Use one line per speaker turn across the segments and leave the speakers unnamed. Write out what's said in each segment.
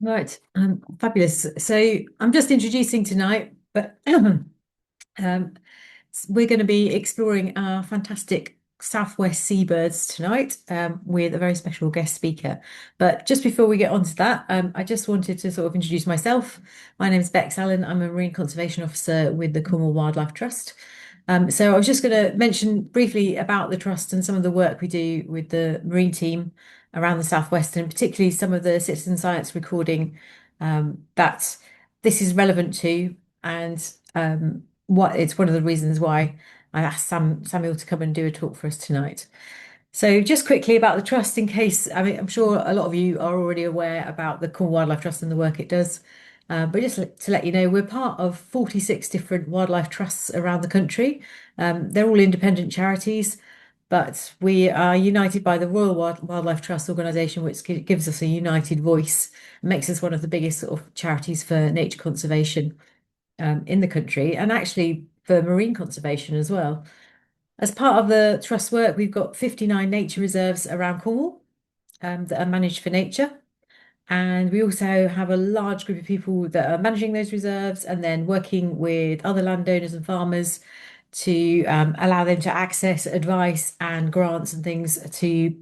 Right, fabulous. So I'm just introducing tonight, but um, we're going to be exploring our fantastic Southwest seabirds tonight with a very special guest speaker. But just before we get on to that, I just wanted to sort of introduce myself. My name is Bex Allen. I'm a Marine Conservation Officer with the Cornwall Wildlife Trust. So I was just going to mention briefly about the trust and some of the work we do with the marine team around the Southwest, and particularly some of the citizen science recording that this is relevant to, and what it's one of the reasons why I asked Samuel to come and do a talk for us tonight. So just quickly about the trust, in case, I mean, I'm sure a lot of you are already aware about the Cornwall Wildlife Trust and the work it does. But just to let you know, we're part of 46 different wildlife trusts around the country. They're all independent charities, but we are united by the Wildlife Trust organisation, which gives us a united voice, makes us one of the biggest sort of charities for nature conservation in the country, and actually for marine conservation as well. As part of the trust work, we've got 59 nature reserves around Cornwall that are managed for nature. And we also have a large group of people that are managing those reserves and then working with other landowners and farmers to allow them to access advice and grants and things to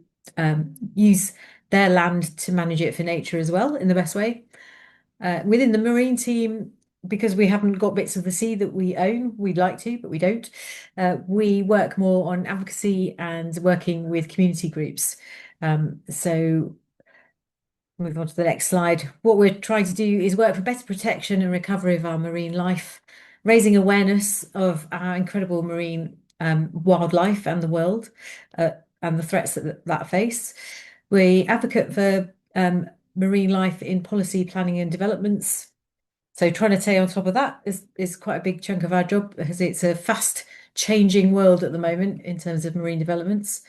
use their land to manage it for nature as well in the best way. Within the marine team, because we haven't got bits of the sea that we own, we'd like to, but we don't. We work more on advocacy and working with community groups. So move on to the next slide. What we're trying to do is work for better protection and recovery of our marine life, raising awareness of our incredible marine wildlife and the world and the threats that face. We advocate for marine life in policy planning and developments. So trying to stay on top of that is quite a big chunk of our job, because it's a fast changing world at the moment in terms of marine developments.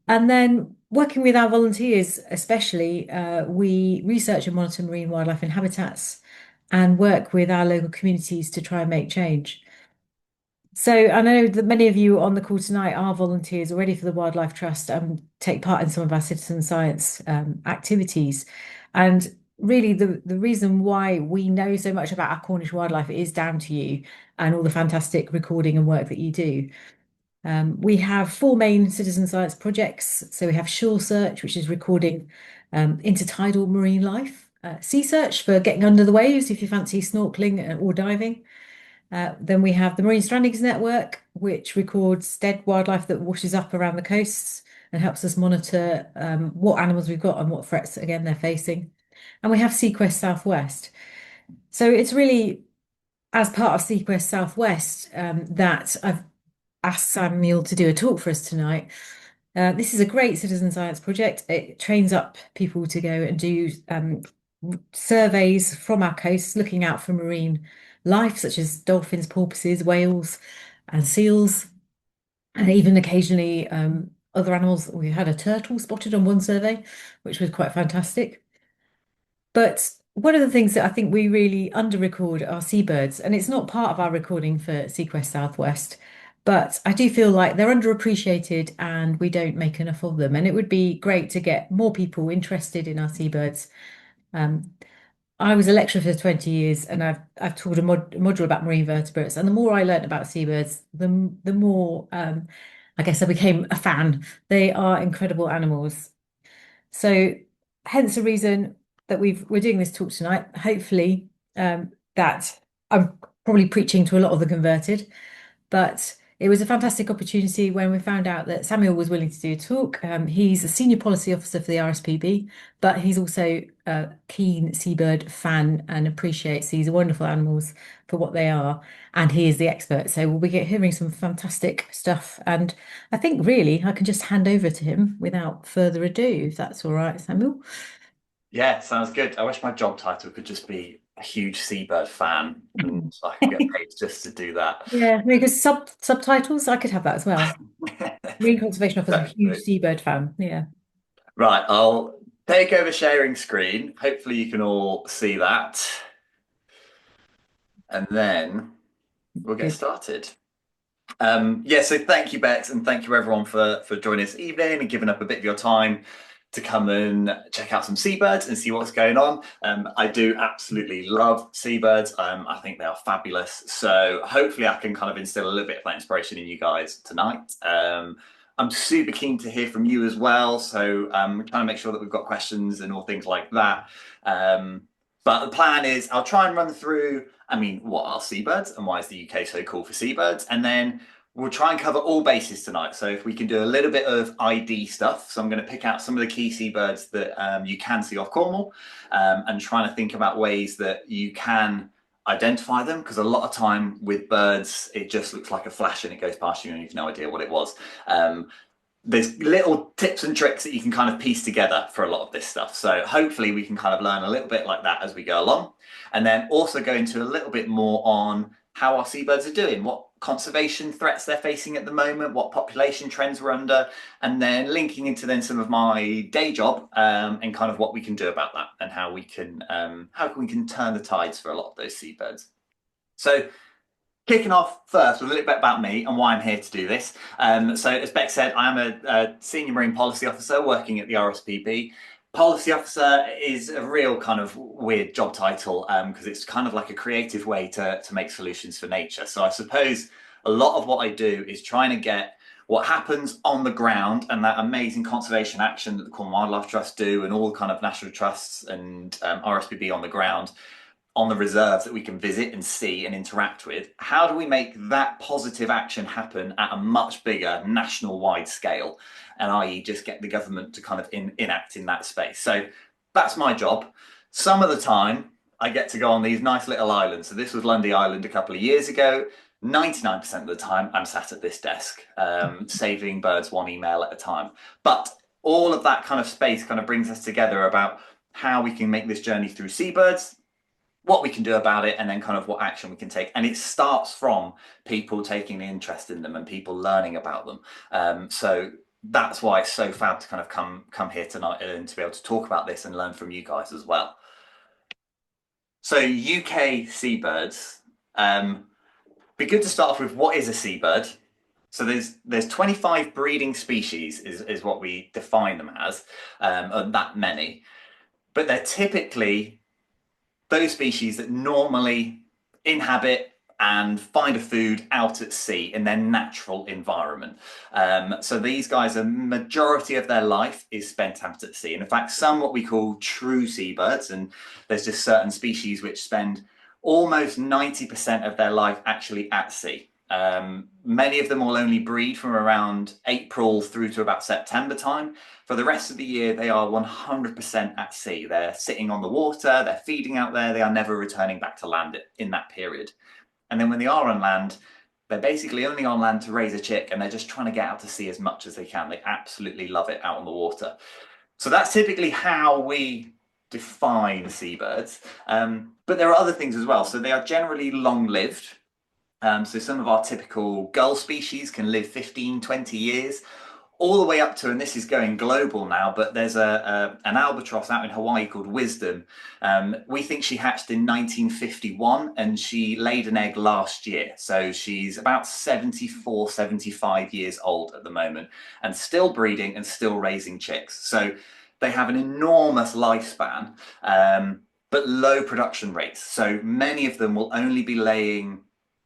And then working with our volunteers, especially, we research and monitor marine wildlife and habitats and work with our local communities to try and make change. So I know that many of you on the call tonight are volunteers already for the Wildlife Trust and take part in some of our citizen science activities. And really the reason why we know so much about our Cornish wildlife is down to you and all the fantastic recording and work that you do. We have four main citizen science projects. So we have Shore Search, which is recording intertidal marine life, Sea Search for getting under the waves if you fancy snorkeling or diving. Then we have the Marine Strandings Network, which records dead wildlife that washes up around the coasts and helps us monitor what animals we've got and what threats, again, they're facing. And we have Seaquest Southwest. So it's really as part of Seaquest Southwest that I've asked Samuel to do a talk for us tonight. This is a great citizen science project. It trains up people to go and do surveys from our coasts, looking out for marine life, such as dolphins, porpoises, whales, and seals, and even occasionally other animals. We had a turtle spotted on one survey, which was quite fantastic. But one of the things that I think we really under-record are seabirds, and it's not part of our recording for Seaquest Southwest, but I do feel like they're underappreciated and we don't make enough of them. And it would be great to get more people interested in our seabirds. Um, I was a lecturer for 20 years and I've taught a module about marine vertebrates. And the more I learned about seabirds, the more I guess I became a fan. They are incredible animals. So hence the reason that we're doing this talk tonight. Hopefully, that I'm probably preaching to a lot of the converted, but it was a fantastic opportunity when we found out that Samuel was willing to do a talk. He's a senior policy officer for the RSPB, but he's also a keen seabird fan and appreciates these wonderful animals for what they are. And he is the expert. So we'll be hearing some fantastic stuff. And I think really I can just hand over to him without further ado, if that's all right, Samuel.
Yeah, sounds good. I wish my job title could just be a huge seabird fan and I could get paid just to do that.
Yeah, because subtitles, I could have that as well. Marine Conservation Officer, huge
Exactly.
seabird fan. Yeah.
Right, I'll take over sharing screen. Hopefully you can all see that. And then we'll get
Good.
started. Yeah, so thank you, Bex, and thank you everyone for joining us this evening and giving up a bit of your time to come and check out some seabirds and see what's going on. I do absolutely love seabirds. I think they are fabulous. So hopefully I can kind of instill a little bit of that inspiration in you guys tonight. I'm super keen to hear from you as well. So we're trying to make sure that we've got questions and all things like that. But the plan is I'll try and run through, what are seabirds and why is the UK so cool for seabirds? And then we'll try and cover all bases tonight. So if we can do a little bit of ID stuff. So I'm going to pick out some of the key seabirds that you can see off Cornwall and trying to think about ways that you can identify them, because a lot of time with birds, it just looks like a flash and it goes past you and you've no idea what it was. There's little tips and tricks that you can kind of piece together for a lot of this stuff. So hopefully we can kind of learn a little bit like that as we go along. And then also go into a little bit more on how our seabirds are doing, what conservation threats they're facing at the moment, what population trends we're under, and then linking into then some of my day job and kind of what we can do about that and how we can turn the tides for a lot of those seabirds. So kicking off first with a little bit about me and why I'm here to do this. So as Beck said, I am a senior marine policy officer working at the RSPB. Policy officer is a real kind of weird job title because it's kind of like a creative way to make solutions for nature. So I suppose a lot of what I do is trying to get what happens on the ground and that amazing conservation action that the Cornwall Wildlife Trust do and all kind of national trusts and RSPB on the ground on the reserves that we can visit and see and interact with. How do we make that positive action happen at a much bigger national wide scale? And i.e. just get the government to kind of enact in that space. So that's my job. Some of the time I get to go on these nice little islands. So this was Lundy Island a couple of years ago. 99% of the time I'm sat at this desk, saving birds one email at a time. But all of that kind of space kind of brings us together about how we can make this journey through seabirds, what we can do about it, and then kind of what action we can take. And it starts from people taking an interest in them and people learning about them. So that's why it's so fab to kind of come here tonight and to be able to talk about this and learn from you guys as well. So UK seabirds, be good to start off with what is a seabird. So there's 25 breeding species is what we define them as, that many, but they're typically those species that normally inhabit and find a food out at sea in their natural environment. So these guys, a majority of their life is spent out at sea. And in fact, some what we call true seabirds, and there's just certain species which spend almost 90% of their life actually at sea. Many of them will only breed from around April through to about September time. For the rest of the year, they are 100% at sea. They're sitting on the water, they're feeding out there, they are never returning back to land in that period. And then when they are on land, they're basically only on land to raise a chick and they're just trying to get out to sea as much as they can. They absolutely love it out on the water. So that's typically how we define seabirds. But there are other things as well. So they are generally long-lived. So some of our typical gull species can live 15, 20 years, all the way up to, and this is going global now, but there's an albatross out in Hawaii called Wisdom. We think she hatched in 1951 and she laid an egg last year. So she's about 74, 75 years old at the moment and still breeding and still raising chicks. So they have an enormous lifespan, but low production rates. So many of them will only be laying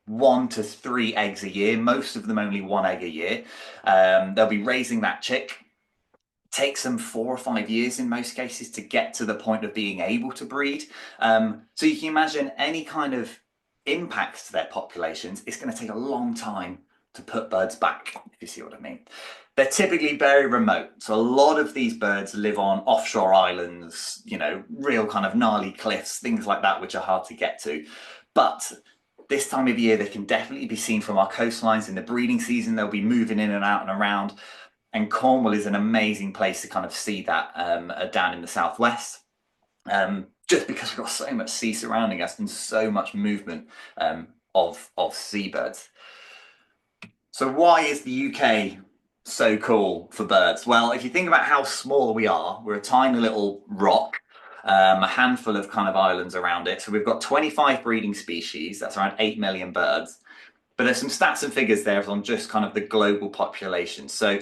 1 to 3 eggs a year, most of them only 1 egg a year. They'll be raising that chick. Takes them 4 or 5 years in most cases to get to the point of being able to breed. So you can imagine any kind of impact to their populations, it's going to take a long time to put birds back, if you see what I mean. They're typically very remote. So a lot of these birds live on offshore islands, real kind of gnarly cliffs, things like that, which are hard to get to. But this time of year, they can definitely be seen from our coastlines in the breeding season. They'll be moving in and out and around. And Cornwall is an amazing place to kind of see that down in the southwest. Just because we've got so much sea surrounding us and so much movement of seabirds. So why is the UK so cool for birds? Well, if you think about how small we are, we're a tiny little rock. A handful of kind of islands around it. So we've got 25 breeding species. That's around 8 million birds. But there's some stats and figures there on just kind of the global population. So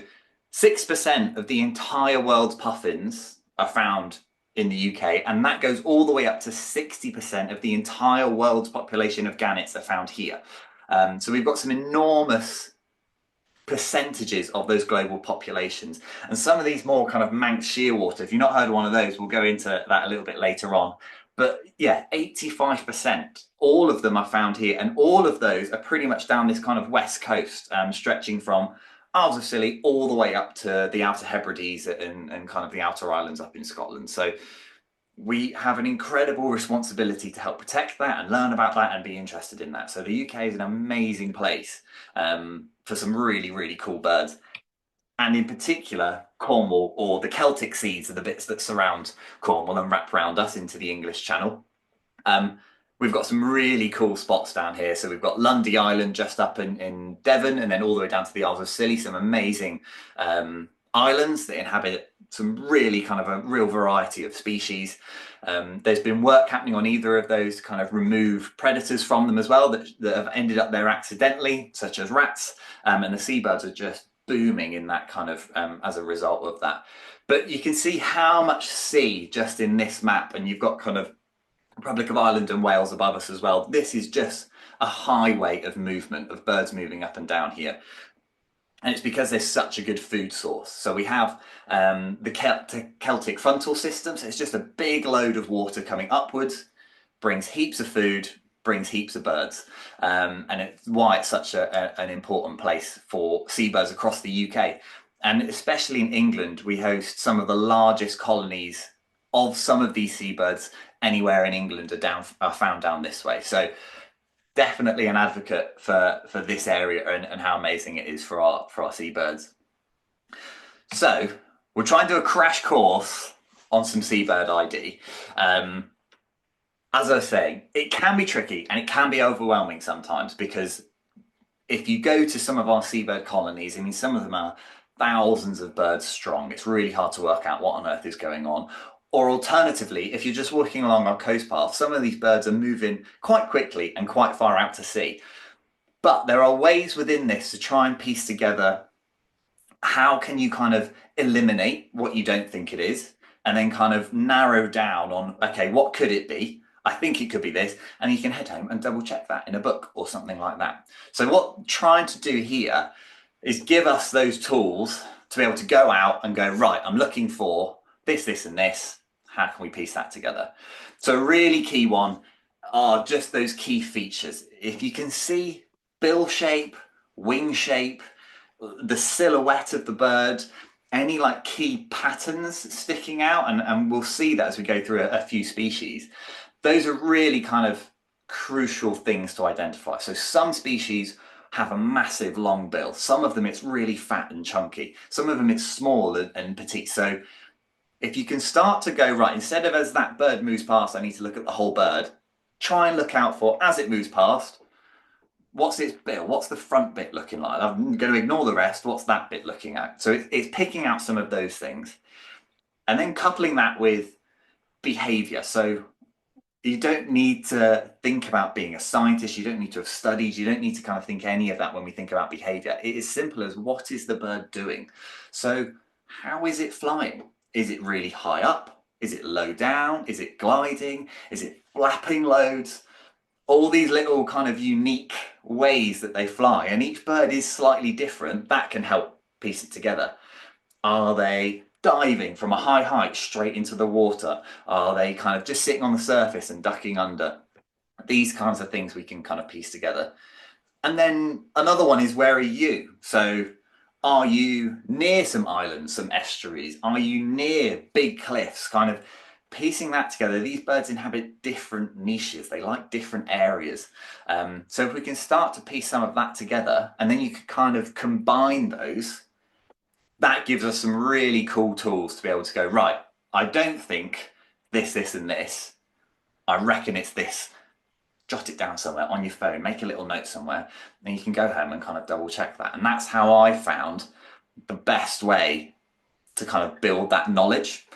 6% of the entire world's puffins are found in the UK, and that goes all the way up to 60% of the entire world's population of gannets are found here. So we've got some enormous percentages of those global populations. And some of these more kind of Manx shearwater, if you've not heard of one of those, we'll go into that a little bit later on. But yeah, 85%, all of them are found here. And all of those are pretty much down this kind of west coast, stretching from Isles of Scilly all the way up to the Outer Hebrides and kind of the outer islands up in Scotland. So we have an incredible responsibility to help protect that and learn about that and be interested in that. So the UK is an amazing place for some really, really cool birds. And in particular, Cornwall, or the Celtic seas, are the bits that surround Cornwall and wrap around us into the English Channel. We've got some really cool spots down here. So we've got Lundy Island just up in Devon, and then all the way down to the Isles of Scilly, some amazing islands that inhabit some really kind of a real variety of species. There's been work happening on either of those to kind of remove predators from them as well that have ended up there accidentally, such as rats, and the seabirds are just booming in that kind of as a result of that. But you can see how much sea just in this map, and you've got kind of Republic of Ireland and Wales above us as well. This is just a highway of movement of birds moving up and down here. And it's because there's such a good food source. So we have the Celtic frontal system. So it's just a big load of water coming upwards, brings heaps of food, brings heaps of birds. And it's why it's such an important place for seabirds across the UK. And especially in England, we host some of the largest colonies of some of these seabirds anywhere in England are found down this way. So definitely an advocate for this area and how amazing it is for our seabirds. So we'll try and do a crash course on some seabird ID. As I was saying, it can be tricky and it can be overwhelming sometimes, because if you go to some of our seabird colonies, I mean, some of them are thousands of birds strong. It's really hard to work out what on earth is going on. Or alternatively, if you're just walking along our coast path, some of these birds are moving quite quickly and quite far out to sea. But there are ways within this to try and piece together how can you kind of eliminate what you don't think it is, and then kind of narrow down on, okay, what could it be? I think it could be this, and you can head home and double check that in a book or something like that. So what I'm trying to do here is give us those tools to be able to go out and go, right, I'm looking for this, this, and this. How can we piece that together? So a really key one are just those key features. If you can see bill shape, wing shape, the silhouette of the bird, any like key patterns sticking out, and we'll see that as we go through a few species, those are really kind of crucial things to identify. So some species have a massive long bill. Some of them it's really fat and chunky. Some of them it's small and petite. So if you can start to go, right, instead of as that bird moves past, I need to look at the whole bird, try and look out for, as it moves past, what's its bill? What's the front bit looking like? I'm going to ignore the rest. What's that bit looking at? So it's picking out some of those things. And then coupling that with behavior. So you don't need to think about being a scientist. You don't need to have studied. You don't need to kind of think any of that when we think about behavior. It is simple as, what is the bird doing? So how is it flying? Is it really high up? Is it low down? Is it gliding? Is it flapping loads? All these little kind of unique ways that they fly, and each bird is slightly different. That can help piece it together. Are they diving from a high height straight into the water? Are they kind of just sitting on the surface and ducking under? These kinds of things we can kind of piece together. And then another one is, where are you? So are you near some islands, some estuaries? Are you near big cliffs? Kind of piecing that together. These birds inhabit different niches. They like different areas. So if we can start to piece some of that together, and then you can kind of combine those, that gives us some really cool tools to be able to go, right, I don't think this, this, and this. I reckon it's this. Jot it down somewhere on your phone, make a little note somewhere, and you can go home and kind of double check that. And that's how I found the best way to kind of build that knowledge.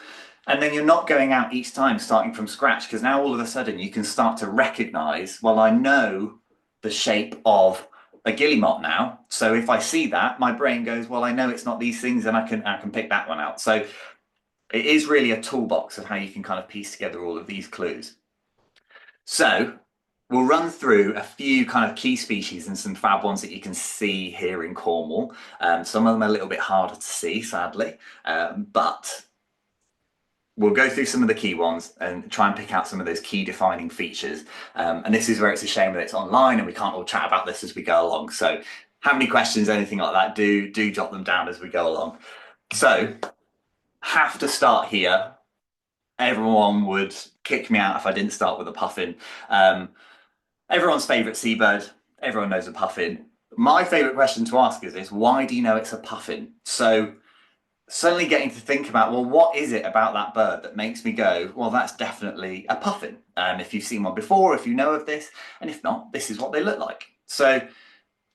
And then you're not going out each time starting from scratch, because now all of a sudden you can start to recognize, well, I know the shape of a guillemot now. So if I see that, my brain goes, well, I know it's not these things, and I can pick that one out. So it is really a toolbox of how you can kind of piece together all of these clues. So we'll run through a few kind of key species and some fab ones that you can see here in Cornwall. Some of them are a little bit harder to see, sadly, but we'll go through some of the key ones and try and pick out some of those key defining features. And this is where it's a shame that it's online and we can't all chat about this as we go along. So have any questions, anything like that, do jot them down as we go along. So have to start here. Everyone would kick me out if I didn't start with a puffin. Everyone's favourite seabird. Everyone knows a puffin. My favourite question to ask is this: why do you know it's a puffin? So suddenly getting to think about, well, what is it about that bird that makes me go, well, that's definitely a puffin? If you've seen one before, if you know of this, and if not, this is what they look like. So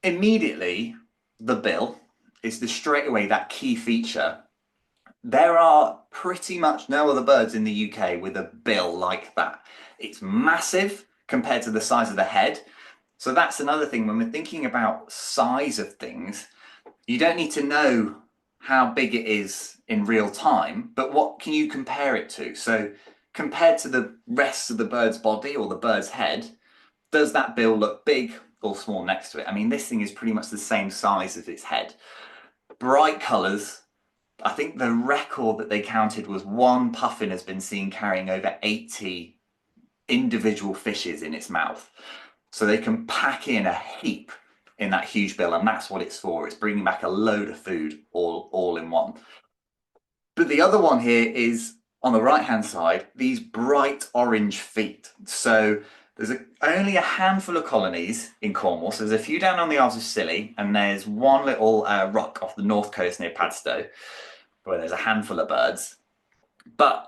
immediately, the bill is straight away that key feature. There are pretty much no other birds in the UK with a bill like that. It's massive compared to the size of the head. So that's another thing when we're thinking about size of things, you don't need to know how big it is in real time, but what can you compare it to? So compared to the rest of the bird's body or the bird's head, does that bill look big or small next to it? I mean, this thing is pretty much the same size as its head. Bright colours. I think the record that they counted was one puffin has been seen carrying over 80 individual fishes in its mouth. So they can pack in a heap in that huge bill, and that's what it's for. It's bringing back a load of food all in one. But the other one here is on the right hand side, these bright orange feet. So there's only a handful of colonies in Cornwall. So there's a few down on the Isles of Scilly, and there's one little rock off the north coast near Padstow where there's a handful of birds. But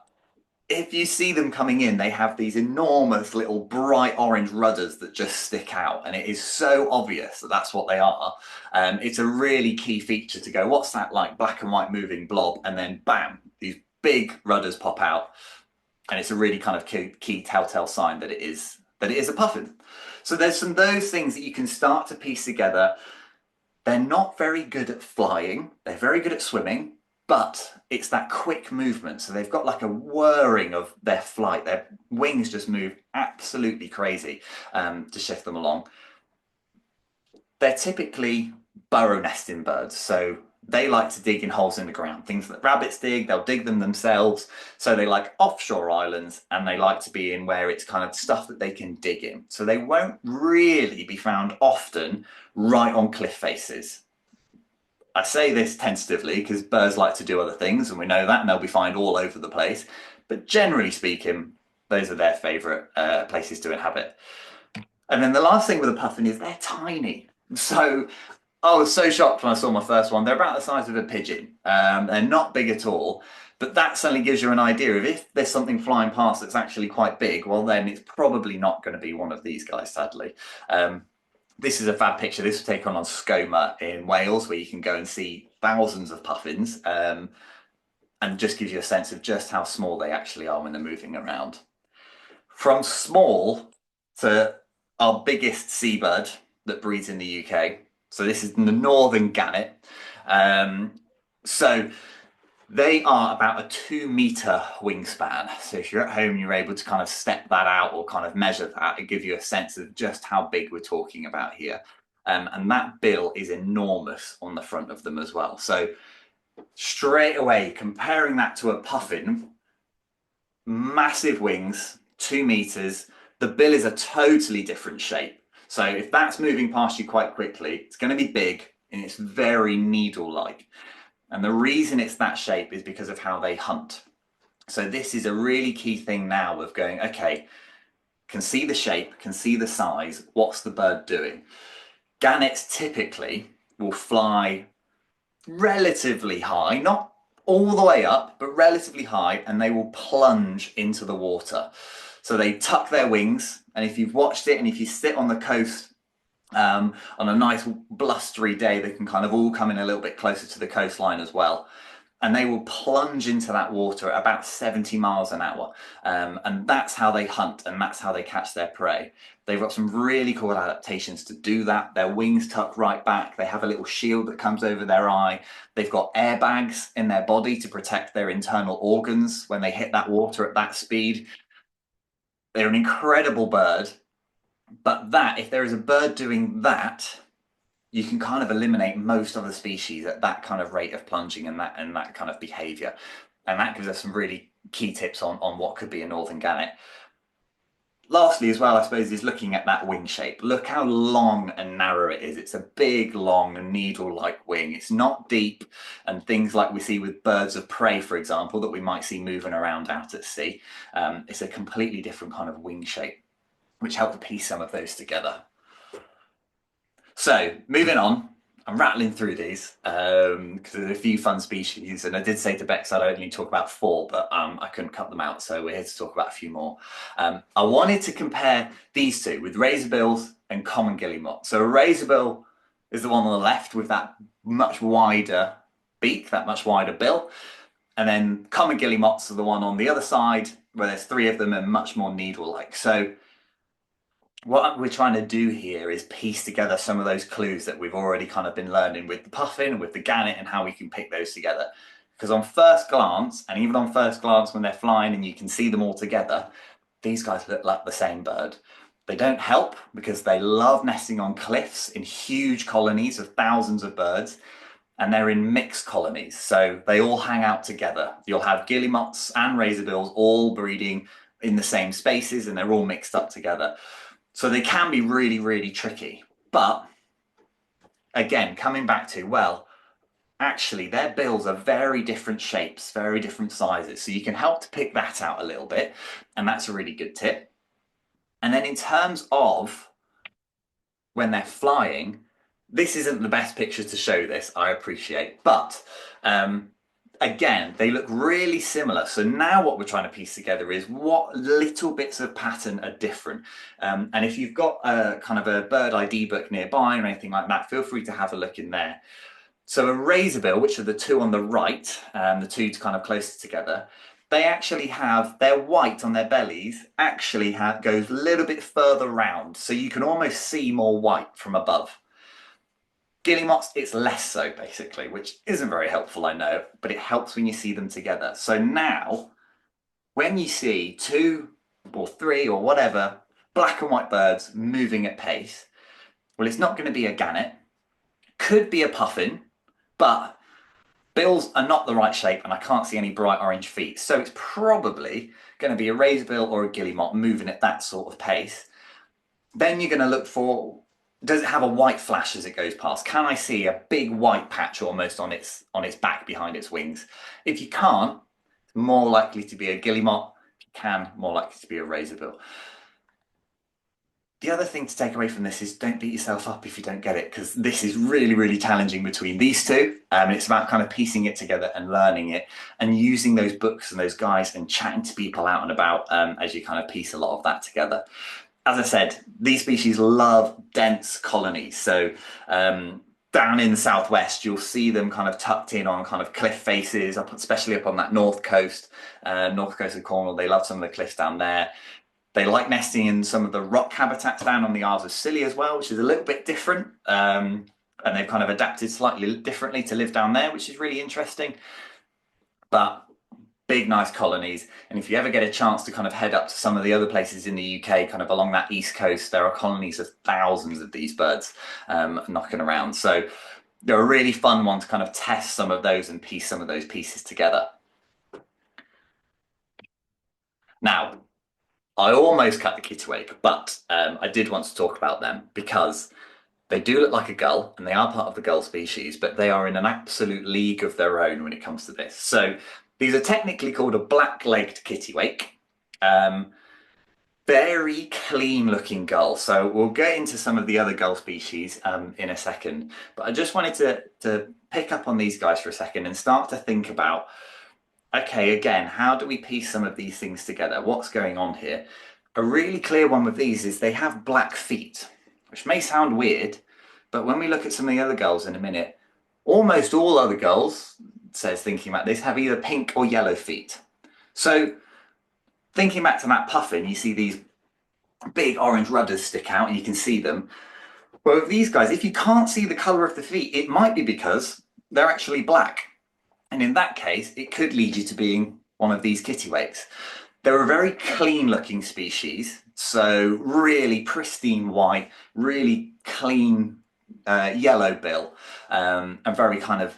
if you see them coming in, they have these enormous little bright orange rudders that just stick out, and it is so obvious that that's what they are. It's a really key feature to go, what's that like black and white moving blob? And then bam, these big rudders pop out, and it's a really kind of key telltale sign that it is a puffin. So there's some of those things that you can start to piece together. They're not very good at flying. They're very good at swimming, but it's that quick movement. So they've got like a whirring of their flight. Their wings just move absolutely crazy to shift them along. They're typically burrow nesting birds. So they like to dig in holes in the ground. Things that rabbits dig, they'll dig them themselves. So they like offshore islands, and they like to be in where it's kind of stuff that they can dig in. So they won't really be found often right on cliff faces. I say this tentatively because birds like to do other things, and we know that, and they'll be found all over the place. But generally speaking, those are their favourite places to inhabit. And then the last thing with a puffin is they're tiny. So I was so shocked when I saw my first one. They're about the size of a pigeon. They're not big at all. But that certainly gives you an idea of if there's something flying past that's actually quite big, well, then it's probably not going to be one of these guys, sadly. This is a fab picture. This was taken on Scoma in Wales, where you can go and see thousands of puffins, and just gives you a sense of just how small they actually are when they're moving around. From small to our biggest seabird that breeds in the UK. So this is the northern gannet. So they are about a 2-meter wingspan. So if you're at home, you're able to kind of step that out or kind of measure that. It gives you a sense of just how big we're talking about here. And that bill is enormous on the front of them as well. So straight away, comparing that to a puffin, massive wings, 2 meters. The bill is a totally different shape. So if that's moving past you quite quickly, it's going to be big and it's very needle-like. And the reason it's that shape is because of how they hunt. So this is a really key thing now of going, okay, can see the shape, can see the size, what's the bird doing? Gannets typically will fly relatively high, not all the way up, but relatively high, and they will plunge into the water. So they tuck their wings, and if you've watched it, and if you sit on the coast on a nice blustery day, they can kind of all come in a little bit closer to the coastline as well. and they will plunge into that water at about 70 miles an hour. And that's how they hunt, and that's how they catch their prey. They've got some really cool adaptations to do that. Their wings tuck right back. They have a little shield that comes over their eye. They've got airbags in their body to protect their internal organs when they hit that water at that speed. They're an incredible bird. But that, if there is a bird doing that, you can kind of eliminate most of the species at that kind of rate of plunging and that kind of behavior. And that gives us some really key tips on what could be a northern gannet. Lastly, as well, I suppose, is looking at that wing shape. Look how long and narrow it is. It's a big, long, needle-like wing. It's not deep, and things like we see with birds of prey, for example, that we might see moving around out at sea. It's a completely different kind of wing shape, which help to piece some of those together. So moving on, I'm rattling through these because there's a few fun species, and I did say to Bex I'd only talk about 4, but I couldn't cut them out, so we're here to talk about a few more. I wanted to compare these two with razorbills and common guillemot. So a razorbill is the one on the left with that much wider beak, that much wider bill, and then common guillemots are the one on the other side where there's 3 of them and much more needle-like. So what we're trying to do here is piece together some of those clues that we've already kind of been learning with the puffin and with the gannet, and how we can pick those together. Because on first glance, and even on first glance when they're flying and you can see them all together, these guys look like the same bird. They don't help because they love nesting on cliffs in huge colonies of thousands of birds, and they're in mixed colonies, so they all hang out together. You'll have guillemots and razorbills all breeding in the same spaces, and they're all mixed up together. So they can be really, really tricky. But again, coming back to, well, actually their bills are very different shapes, very different sizes. So you can help to pick that out a little bit. And that's a really good tip. And then in terms of when they're flying, this isn't the best picture to show this, I appreciate. But again, they look really similar. So now what we're trying to piece together is what little bits of pattern are different. And if you've got a kind of a bird ID book nearby or anything like that, feel free to have a look in there. So a razorbill, which are the 2 on the right, the 2 kind of closer together, they actually have their white on their bellies actually goes a little bit further round. So you can almost see more white from above. Guillemots, it's less so, basically, which isn't very helpful, I know, but it helps when you see them together. So now, when you see 2 or 3 or whatever black and white birds moving at pace, well, it's not going to be a gannet. Could be a puffin, but bills are not the right shape, and I can't see any bright orange feet. So it's probably going to be a razorbill or a guillemot moving at that sort of pace. Then you're going to look for, does it have a white flash as it goes past? Can I see a big white patch almost on its back behind its wings? If you can't, it's more likely to be a guillemot. If you can, more likely to be a razorbill. The other thing to take away from this is don't beat yourself up if you don't get it, because this is really, really challenging between these 2. It's about kind of piecing it together and learning it and using those books and those guides and chatting to people out and about as you kind of piece a lot of that together. As I said, these species love dense colonies. So down in the southwest, you'll see them kind of tucked in on kind of cliff faces, especially up on that north coast of Cornwall. They love some of the cliffs down there. They like nesting in some of the rock habitats down on the Isles of Scilly as well, which is a little bit different. And they've kind of adapted slightly differently to live down there, which is really interesting. But big, nice colonies. And if you ever get a chance to kind of head up to some of the other places in the UK, kind of along that east coast, there are colonies of thousands of these birds knocking around. So they're a really fun one to kind of test some of those and piece some of those pieces together. Now, I almost cut the kittiwake, but I did want to talk about them because they do look like a gull, and they are part of the gull species, but they are in an absolute league of their own when it comes to this. So these are technically called a black-legged kittiwake. Very clean looking gull. So we'll get into some of the other gull species in a second, but I just wanted to pick up on these guys for a second and start to think about, okay, again, how do we piece some of these things together? What's going on here? A really clear one with these is they have black feet, which may sound weird, but when we look at some of the other gulls in a minute, almost all other gulls says, thinking about this, have either pink or yellow feet. So thinking back to that puffin, you see these big orange rudders stick out and you can see them. Well, with these guys, if you can't see the colour of the feet, it might be because they're actually black. And in that case, it could lead you to being one of these kittiwakes. They're a very clean looking species, so really pristine white, really clean yellow bill, and very kind of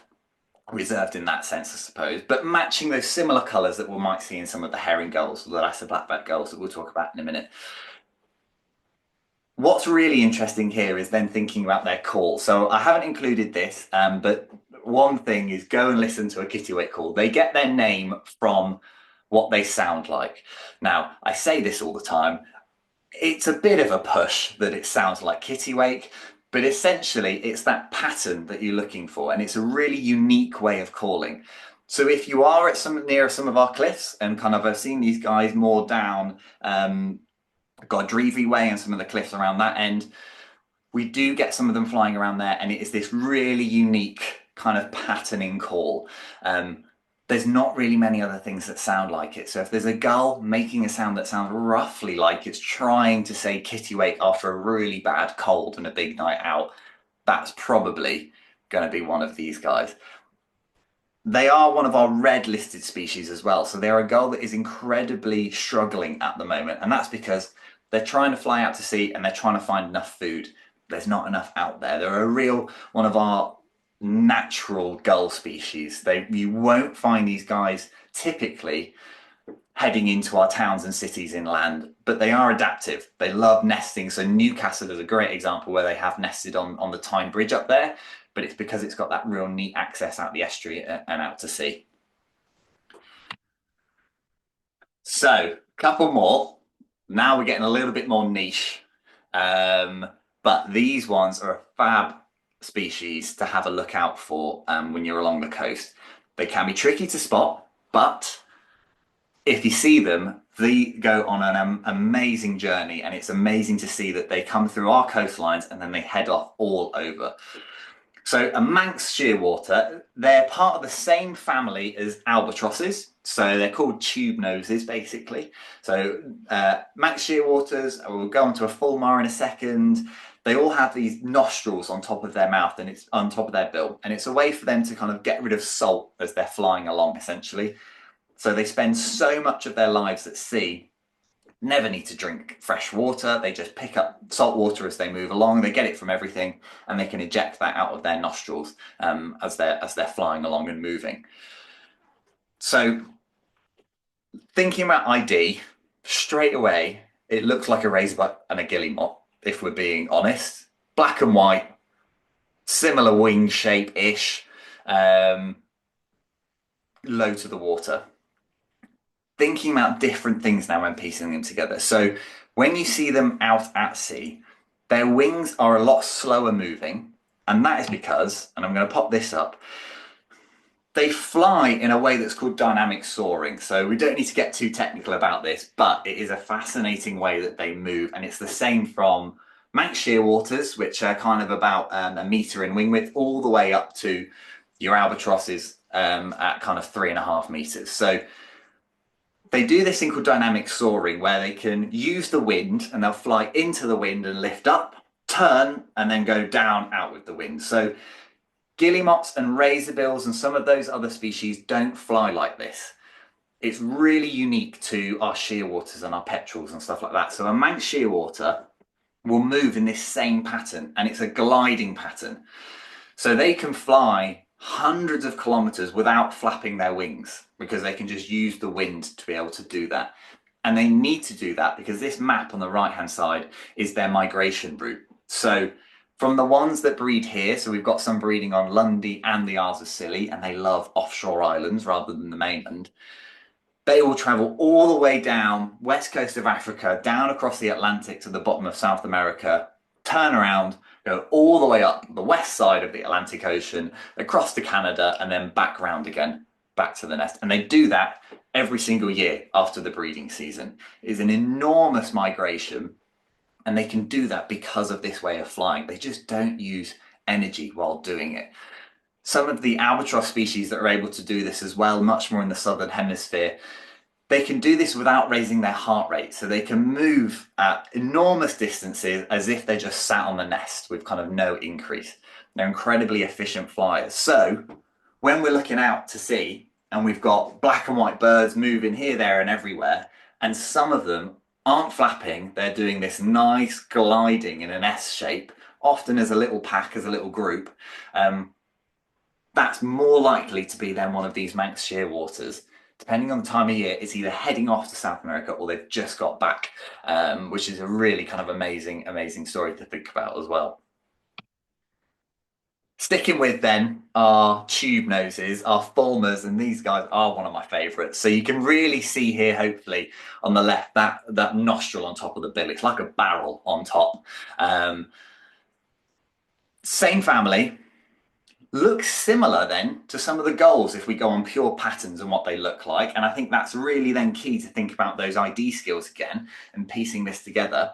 reserved in that sense, I suppose, but matching those similar colours that we might see in some of the herring gulls or the lesser black-backed gulls that we'll talk about in a minute. What's really interesting here is then thinking about their call. So I haven't included this, but one thing is go and listen to a kittiwake call. They get their name from what they sound like. Now, I say this all the time. It's a bit of a push that it sounds like kittiwake, but essentially it's that pattern that you're looking for, and it's a really unique way of calling. So if you are at near some of our cliffs, and kind of I've seen these guys more down Godrevy way and some of the cliffs around that end, we do get some of them flying around there, and it is this really unique kind of patterning call. There's not really many other things that sound like it. So if there's a gull making a sound that sounds roughly like it's trying to say kittiwake after a really bad cold and a big night out, that's probably going to be one of these guys. They are one of our red listed species as well. So they're a gull that is incredibly struggling at the moment. And that's because they're trying to fly out to sea and they're trying to find enough food. There's not enough out there. They're a real one of our natural gull species. You won't find these guys typically heading into our towns and cities inland, but they are adaptive. They love nesting. So Newcastle is a great example where they have nested on the Tyne Bridge up there, but it's because it's got that real neat access out the estuary and out to sea. So a couple more. Now we're getting a little bit more niche, but these ones are a fab species to have a look out for when you're along the coast. They can be tricky to spot, but if you see them, they go on an amazing journey, and it's amazing to see that they come through our coastlines and then they head off all over. So a Manx shearwater, they're part of the same family as albatrosses. So they're called tube noses, basically. So Manx shearwaters, we'll go on to a fulmar in a second. They all have these nostrils on top of their mouth, and it's on top of their bill. And it's a way for them to kind of get rid of salt as they're flying along, essentially. So they spend so much of their lives at sea, never need to drink fresh water. They just pick up salt water as they move along. They get it from everything, and they can eject that out of their nostrils as they're flying along and moving. So thinking about ID, straight away, it looks like a razorback and a guillemot, if we're being honest. Black and white, similar wing shape-ish, low to the water. Thinking about different things now when piecing them together. So when you see them out at sea, their wings are a lot slower moving, and that is because, and I'm going to pop this up, they fly in a way that's called dynamic soaring. So we don't need to get too technical about this, but it is a fascinating way that they move, and it's the same from Manx shearwaters, which are kind of about a metre in wing width, all the way up to your albatrosses at kind of 3.5 metres. So they do this thing called dynamic soaring, where they can use the wind and they'll fly into the wind and lift up, turn, and then go down out with the wind. So guillemots and razorbills and some of those other species don't fly like this. It's really unique to our shearwaters and our petrels and stuff like that. So a Manx shearwater will move in this same pattern, and it's a gliding pattern. So they can fly hundreds of kilometers without flapping their wings, because they can just use the wind to be able to do that. And they need to do that because this map on the right hand side is their migration route. So from the ones that breed here, so we've got some breeding on Lundy and the Isles of Scilly, and they love offshore islands rather than the mainland. They will travel all the way down west coast of Africa, down across the Atlantic to the bottom of South America, turn around, go all the way up the west side of the Atlantic Ocean, across to Canada, and then back round again, back to the nest. And they do that every single year after the breeding season. It is an enormous migration, and they can do that because of this way of flying. They just don't use energy while doing it. some of the albatross species that are able to do this as well, much more in the southern hemisphere, they can do this without raising their heart rate. So they can move at enormous distances as if they're just sat on the nest with kind of no increase. They're incredibly efficient flyers. So when we're looking out to sea and we've got black and white birds moving here, there, and everywhere, and some of them aren't flapping, they're doing this nice gliding in an S shape, often as a little pack, as a little group. That's more likely to be then one of these Manx shearwaters. Depending on the time of year, it's either heading off to South America or they've just got back, which is a really kind of amazing story to think about as well. Sticking with then our tube noses, our fulmars, and these guys are one of my favourites. So you can really see here, hopefully, on the left, that nostril on top of the bill. It's like a barrel on top. Same family. Looks similar then to some of the gulls if we go on pure patterns and what they look like. And I think that's really then key to think about those ID skills again and piecing this together.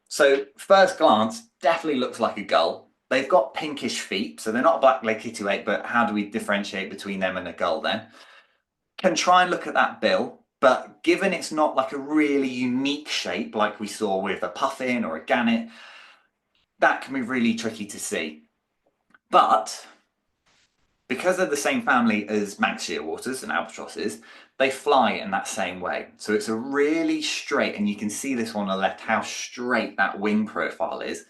So first glance, definitely looks like a gull. They've got pinkish feet, so they're not a black-legged kittiwake, but how do we differentiate between them and a gull then? Can try and look at that bill, but given it's not like a really unique shape like we saw with a puffin or a gannet, that can be really tricky to see. But because they're the same family as Manx shearwaters and albatrosses, they fly in that same way. So it's a really straight, and you can see this one on the left, how straight that wing profile is.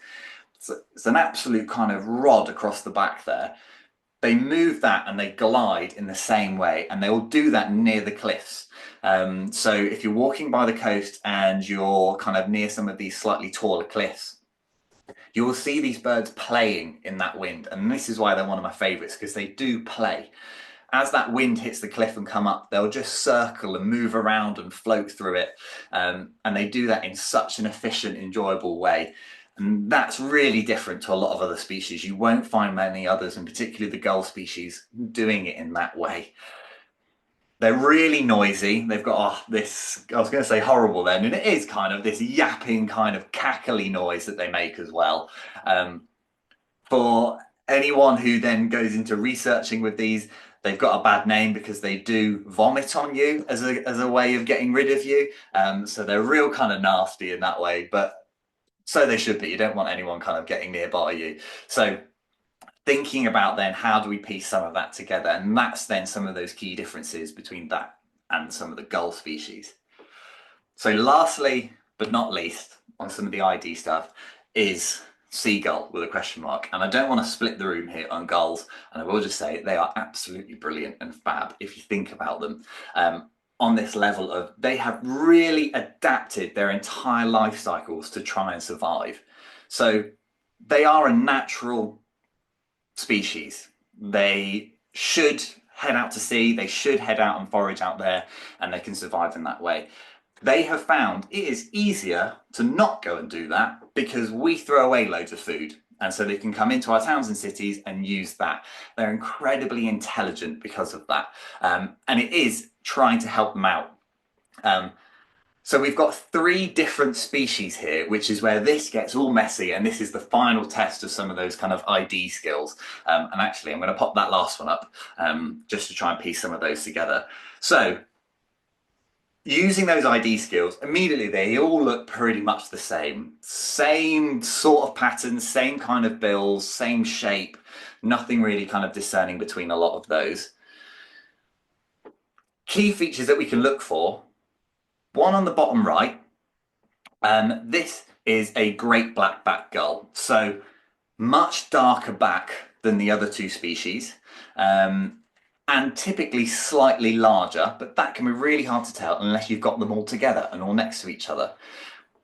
It's an absolute kind of rod across the back there. They move that and they glide in the same way, and they will do that near the cliffs. So if you're walking by the coast and you're kind of near some of these slightly taller cliffs, you will see these birds playing in that wind. And this is why they're one of my favorites, because they do play. As that wind hits the cliff and come up, they'll just circle and move around and float through it. And they do that in such an efficient, enjoyable way. And that's really different to a lot of other species. You won't find many others, and particularly the gull species, doing it in that way. They're really noisy. They've got this, I was going to say horrible then, and it is kind of this yapping kind of cackly noise that they make as well. For anyone who then goes into researching with these, they've got a bad name because they do vomit on you as a way of getting rid of you. So they're real kind of nasty in that way, but so they should be. You don't want anyone kind of getting nearby you. So thinking about then how do we piece some of that together, and that's then some of those key differences between that and some of the gull species. So lastly, but not least, on some of the ID stuff is seagull with a question mark. And I don't want to split the room here on gulls, and I will just say they are absolutely brilliant and fab if you think about them. On this level of, they have really adapted their entire life cycles to try and survive. So they are a natural species. They should head out to sea, they should head out and forage out there, and they can survive in that way. They have found it is easier to not go and do that because we throw away loads of food. And so they can come into our towns and cities and use that. They're incredibly intelligent because of that. And it is trying to help them out. So we've got 3 different species here, which is where this gets all messy. And this is the final test of some of those kind of ID skills. And actually, I'm going to pop that last one up just to try and piece some of those together. So using those ID skills, immediately they all look pretty much the same. Same sort of patterns, same kind of bills, same shape, nothing really kind of discerning between a lot of those. Key features that we can look for, one on the bottom right, this is a great black-backed gull. So much darker back than the other 2 species. And typically slightly larger, but that can be really hard to tell unless you've got them all together and all next to each other.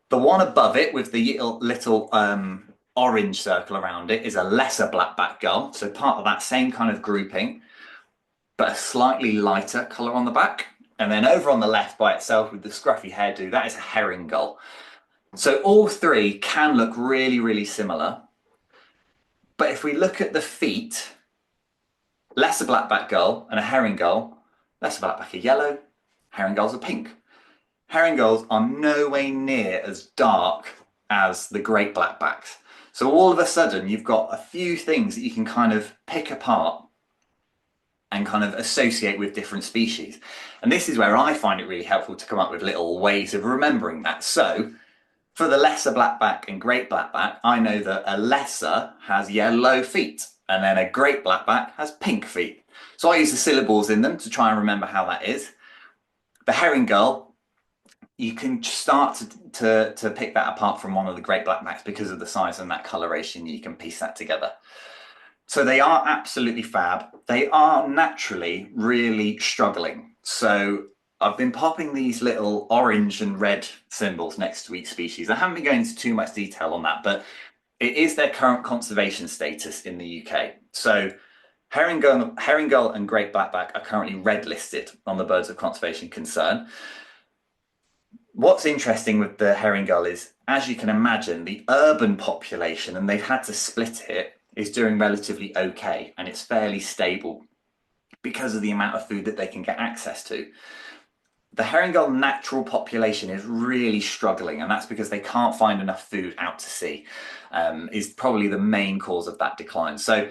The one above it with the little orange circle around it is a lesser black-backed gull, so part of that same kind of grouping, but a slightly lighter colour on the back. And then over on the left by itself with the scruffy hairdo, that is a herring gull. So all 3 can look really, really similar. But if we look at the feet, lesser black-backed gull and a herring gull, lesser black-backed are yellow, herring gulls are pink. Herring gulls are no way near as dark as the great black-backs. So all of a sudden you've got a few things that you can kind of pick apart and kind of associate with different species. And this is where I find it really helpful to come up with little ways of remembering that. So for the lesser blackback and great blackback, I know that a lesser has yellow feet and then a great blackback has pink feet. So I use the syllables in them to try and remember how that is. The herring gull, you can start to pick that apart from one of the great blackbacks because of the size and that coloration. You can piece that together. So they are absolutely fab. They are naturally really struggling. So I've been popping these little orange and red symbols next to each species. I haven't been going into too much detail on that, but it is their current conservation status in the UK. So herring gull and great blackback are currently red listed on the Birds of Conservation Concern. What's interesting with the herring gull is, as you can imagine, the urban population, and they've had to split it, is doing relatively okay, and it's fairly stable because of the amount of food that they can get access to. The herring gull natural population is really struggling, and that's because they can't find enough food out to sea, is probably the main cause of that decline. So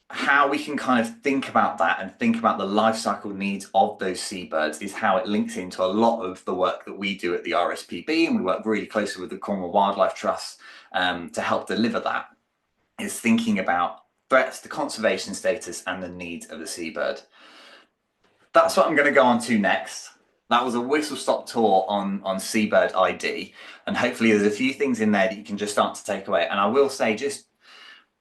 how we can kind of think about that and think about the life cycle needs of those seabirds is how it links into a lot of the work that we do at the RSPB, and we work really closely with the Cornwall Wildlife Trust to help deliver that, is thinking about threats, the conservation status and the needs of the seabird. That's what I'm going to go on to next. That was a whistle-stop tour on Seabird ID, and hopefully there's a few things in there that you can just start to take away. And I will say, just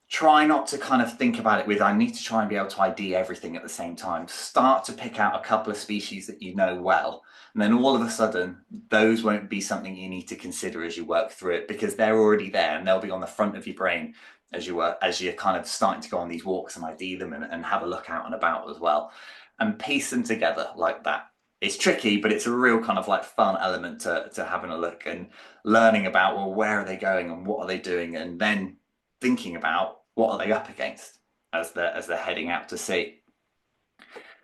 try not to kind of think about it with, I need to try and be able to ID everything at the same time. Start to pick out a couple of species that you know well, and then all of a sudden, those won't be something you need to consider as you work through it, because they're already there and they'll be on the front of your brain as you're kind of starting to go on these walks and ID them and have a look out and about as well, and piece them together like that. It's tricky, but it's a real kind of like fun element to having a look and learning about, well, where are they going and what are they doing, and then thinking about what are they up against as they're heading out to sea.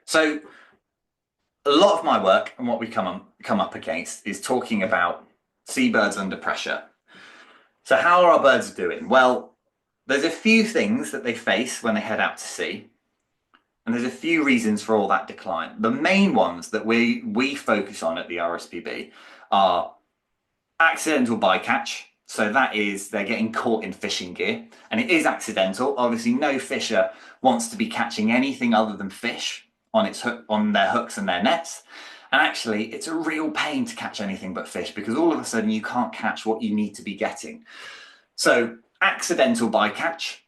So a lot of my work and what we come up against is talking about seabirds under pressure. So how are our birds doing? Well, there's a few things that they face when they head out to sea, and there's a few reasons for all that decline. The main ones that we focus on at the RSPB are accidental bycatch. So that is, they're getting caught in fishing gear, and it is accidental. Obviously, no fisher wants to be catching anything other than fish on their hooks and their nets. And actually, it's a real pain to catch anything but fish, because all of a sudden you can't catch what you need to be getting. So accidental bycatch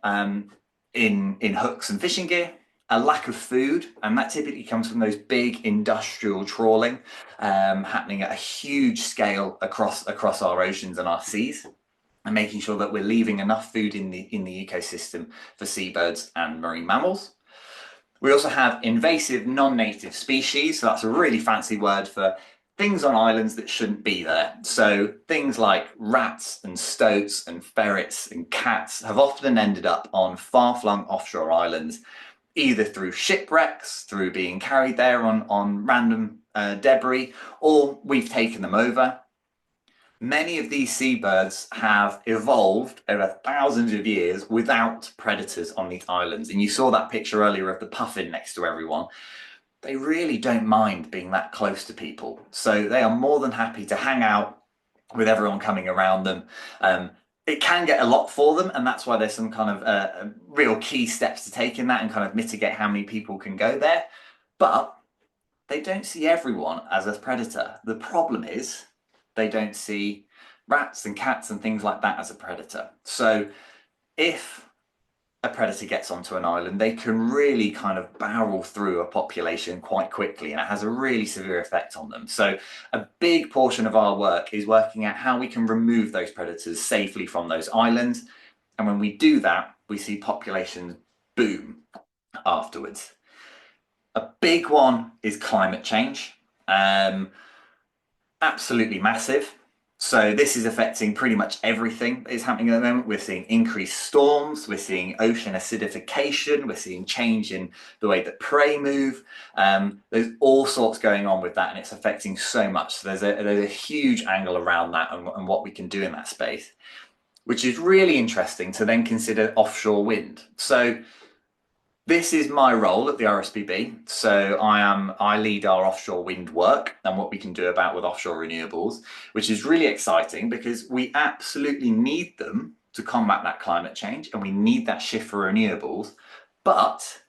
in hooks and fishing gear, a lack of food, and that typically comes from those big industrial trawling happening at a huge scale across our oceans and our seas, and making sure that we're leaving enough food in the ecosystem for seabirds and marine mammals. We also have invasive non-native species, so that's a really fancy word for things on islands that shouldn't be there. So things like rats and stoats and ferrets and cats have often ended up on far-flung offshore islands, either through shipwrecks, through being carried there on random debris, or we've taken them over. Many of these seabirds have evolved over thousands of years without predators on these islands. And you saw that picture earlier of the puffin next to everyone. They really don't mind being that close to people. So they are more than happy to hang out with everyone coming around them. It can get a lot for them, and that's why there's some kind of real key steps to take in that and kind of mitigate how many people can go there. But they don't see everyone as a predator. The problem is they don't see rats and cats and things like that as a predator. So if a predator gets onto an island, they can really kind of barrel through a population quite quickly, and it has a really severe effect on them. So a big portion of our work is working out how we can remove those predators safely from those islands. And when we do that, we see populations boom afterwards. A big one is climate change. Absolutely massive. So this is affecting pretty much everything that is happening at the moment. We're seeing increased storms, we're seeing ocean acidification, we're seeing change in the way that prey move. There's all sorts going on with that, and it's affecting so much. So there's a huge angle around that and what we can do in that space, which is really interesting to then consider offshore wind. So This is my role at the RSPB. So I lead our offshore wind work and what we can do about with offshore renewables, which is really exciting because we absolutely need them to combat that climate change and we need that shift for renewables. But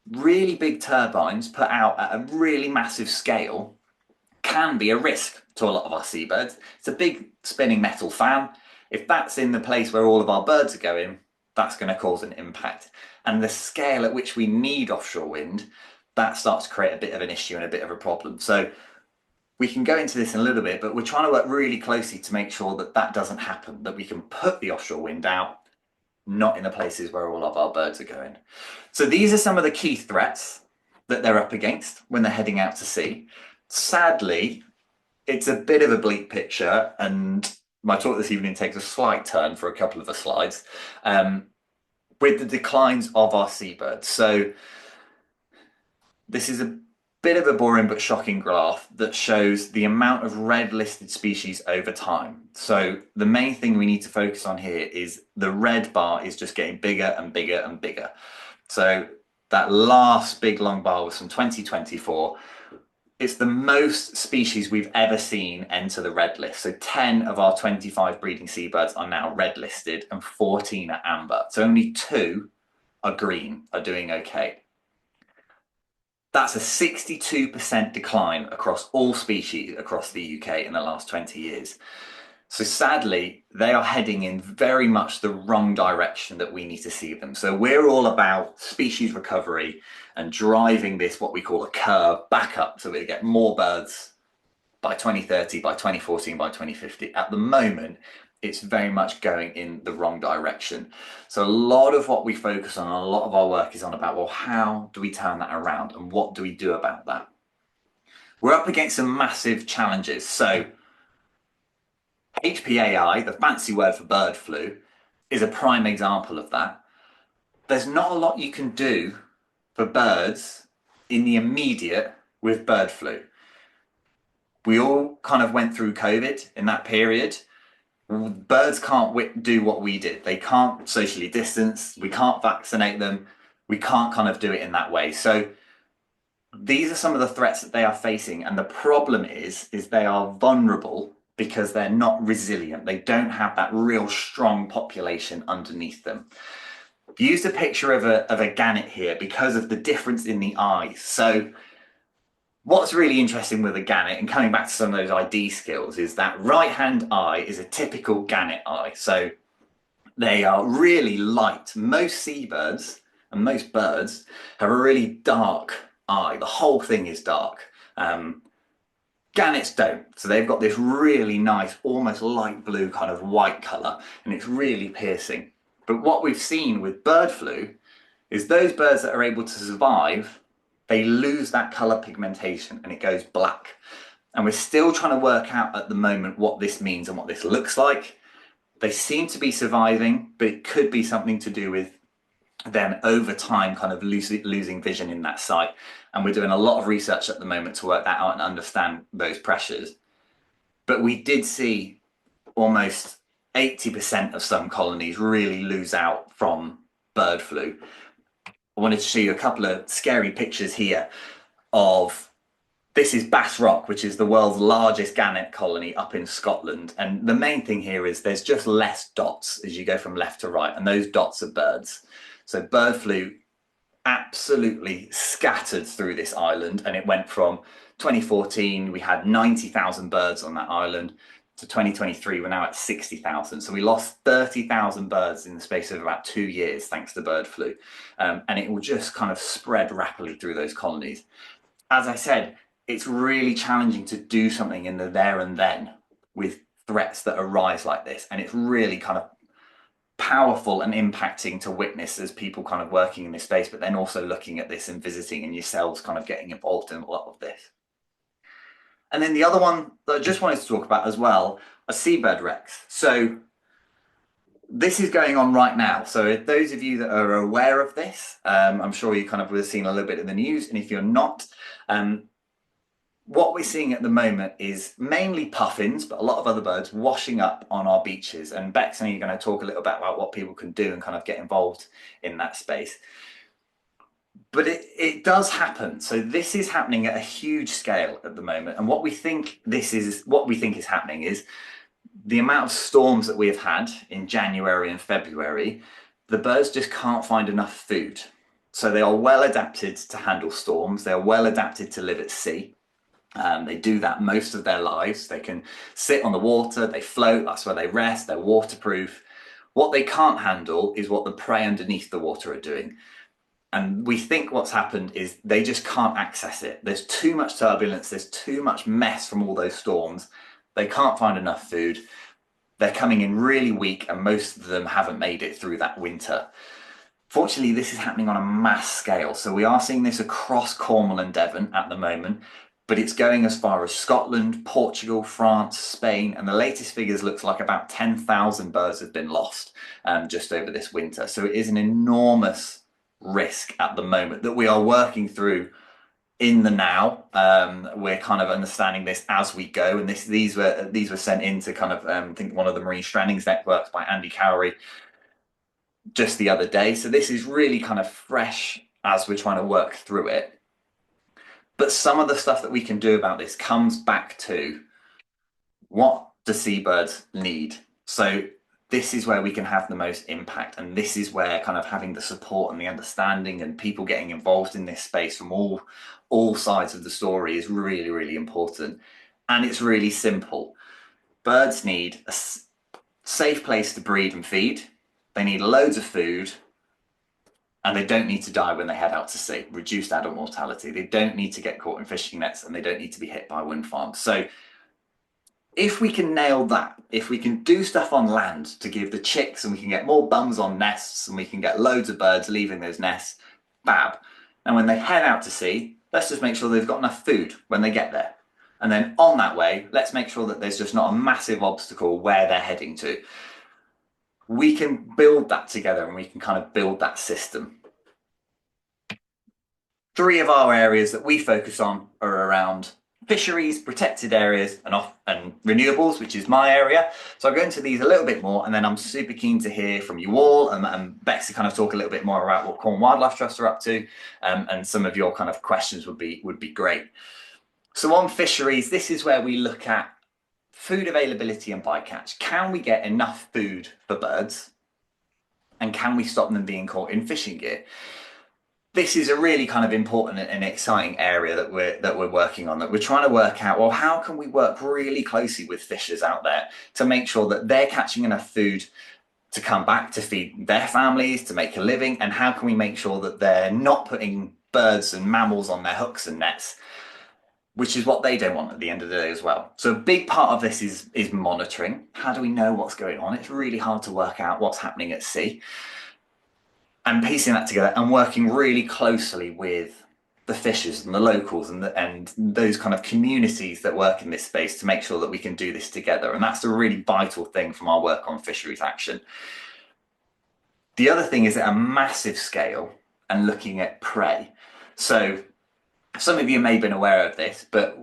really big turbines put out at a really massive scale can be a risk to a lot of our seabirds. It's a big spinning metal fan. If that's in the place where all of our birds are going, that's going to cause an impact. And the scale at which we need offshore wind, that starts to create a bit of an issue and a bit of a problem. So we can go into this in a little bit, but we're trying to work really closely to make sure that that doesn't happen, that we can put the offshore wind out, not in the places where all of our birds are going. So these are some of the key threats that they're up against when they're heading out to sea. Sadly, it's a bit of a bleak picture, and my talk this evening takes a slight turn for a couple of the slides with the declines of our seabirds. So this is a bit of a boring but shocking graph that shows the amount of red listed species over time. So the main thing we need to focus on here is the red bar is just getting bigger and bigger and bigger. So that last big long bar was from 2024. It's the most species we've ever seen enter the red list. So 10 of our 25 breeding seabirds are now red listed and 14 are amber. So only 2 are green, are doing okay. That's a 62% decline across all species across the UK in the last 20 years. So sadly, they are heading in very much the wrong direction that we need to see them. So we're all about species recovery and driving this, what we call a curve, back up so we get more birds by 2030, by 2040, by 2050. At the moment, it's very much going in the wrong direction. So a lot of what we focus on, a lot of our work is on about, well, how do we turn that around and what do we do about that? We're up against some massive challenges. So HPAI, the fancy word for bird flu, is a prime example of that. There's not a lot you can do for birds in the immediate with bird flu. We all kind of went through COVID in that period. Birds can't do what we did. They can't socially distance. We can't vaccinate them. We can't kind of do it in that way. So these are some of the threats that they are facing. And the problem is they are vulnerable because they're not resilient. They don't have that real strong population underneath them. I've used a picture of a gannet here because of the difference in the eyes. So what's really interesting with a gannet, and coming back to some of those ID skills, is that right-hand eye is a typical gannet eye. So they are really light. Most seabirds and most birds have a really dark eye. The whole thing is dark. Gannets don't. So they've got this really nice, almost light blue kind of white colour, and it's really piercing. But what we've seen with bird flu is those birds that are able to survive, they lose that colour pigmentation and it goes black. And we're still trying to work out at the moment what this means and what this looks like. They seem to be surviving, but it could be something to do with them over time kind of losing vision in that sight. And we're doing a lot of research at the moment to work that out and understand those pressures. But we did see almost 80% of some colonies really lose out from bird flu. I wanted to show you a couple of scary pictures here of, this is Bass Rock, which is the world's largest gannet colony up in Scotland. And the main thing here is there's just less dots as you go from left to right, and those dots are birds. So bird flu absolutely scattered through this island, and it went from 2014, we had 90,000 birds on that island, to 2023, we're now at 60,000. So we lost 30,000 birds in the space of about 2 years, thanks to bird flu. And it will just kind of spread rapidly through those colonies. As I said, it's really challenging to do something in the there and then with threats that arise like this. And it's really kind of powerful and impacting to witness as people kind of working in this space, but then also looking at this and visiting and yourselves kind of getting involved in a lot of this. And then the other one that I just wanted to talk about as well are seabird wrecks. So this is going on right now. So those of you that are aware of this, I'm sure you kind of would have seen a little bit in the news. And if you're not, what we're seeing at the moment is mainly puffins, but a lot of other birds washing up on our beaches. And Bex and I are going to talk a little bit about what people can do and kind of get involved in that space. But it does happen. So this is happening at a huge scale at the moment. And what we think is happening is the amount of storms that we have had in January and February, the birds just can't find enough food. So they are well adapted to handle storms. They're well adapted to live at sea. They do that most of their lives. They can sit on the water, they float, that's where they rest, they're waterproof. What they can't handle is what the prey underneath the water are doing. And we think what's happened is they just can't access it. There's too much turbulence, there's too much mess from all those storms. They can't find enough food. They're coming in really weak, and most of them haven't made it through that winter. Fortunately, this is happening on a mass scale. So we are seeing this across Cornwall and Devon at the moment, but it's going as far as Scotland, Portugal, France, Spain, and the latest figures looks like about 10,000 birds have been lost just over this winter. So it is an enormous risk at the moment that we are working through in the now. We're kind of understanding this as we go, and these were sent in to kind of I think one of the marine strandings networks by Andy Cowrie just the other day. So this is really kind of fresh as we're trying to work through it. But some of the stuff that we can do about this comes back to what do seabirds need? So this is where we can have the most impact, and this is where kind of having the support and the understanding and people getting involved in this space from all sides of the story is really, really important. And it's really simple. Birds need a safe place to breed and feed. They need loads of food, and they don't need to die when they head out to sea. Reduced adult mortality. They don't need to get caught in fishing nets, and they don't need to be hit by wind farms. So if we can nail that, if we can do stuff on land to give the chicks, and we can get more bums on nests, and we can get loads of birds leaving those nests, fab. And when they head out to sea, let's just make sure they've got enough food when they get there. And then on that way, let's make sure that there's just not a massive obstacle where they're heading to. We can build that together, and we can kind of build that system. 3 of our areas that we focus on are around fisheries, protected areas, and renewables, which is my area. So I'll go into these a little bit more, and then I'm super keen to hear from you all, and Bex to kind of talk a little bit more about what Cornwall Wildlife Trust are up to, and some of your kind of questions would be great. So on fisheries, this is where we look at food availability and bycatch. Can we get enough food for birds? And can we stop them being caught in fishing gear? This is a really kind of important and exciting area that we're working on, that we're trying to work out, well, how can we work really closely with fishers out there to make sure that they're catching enough food to come back to feed their families, to make a living, and how can we make sure that they're not putting birds and mammals on their hooks and nets, which is what they don't want at the end of the day as well. So a big part of this is monitoring. How do we know what's going on? It's really hard to work out what's happening at sea. And piecing that together and working really closely with the fishers and the locals and those kind of communities that work in this space to make sure that we can do this together. And that's a really vital thing from our work on fisheries action. The other thing is at a massive scale and looking at prey. So some of you may have been aware of this, but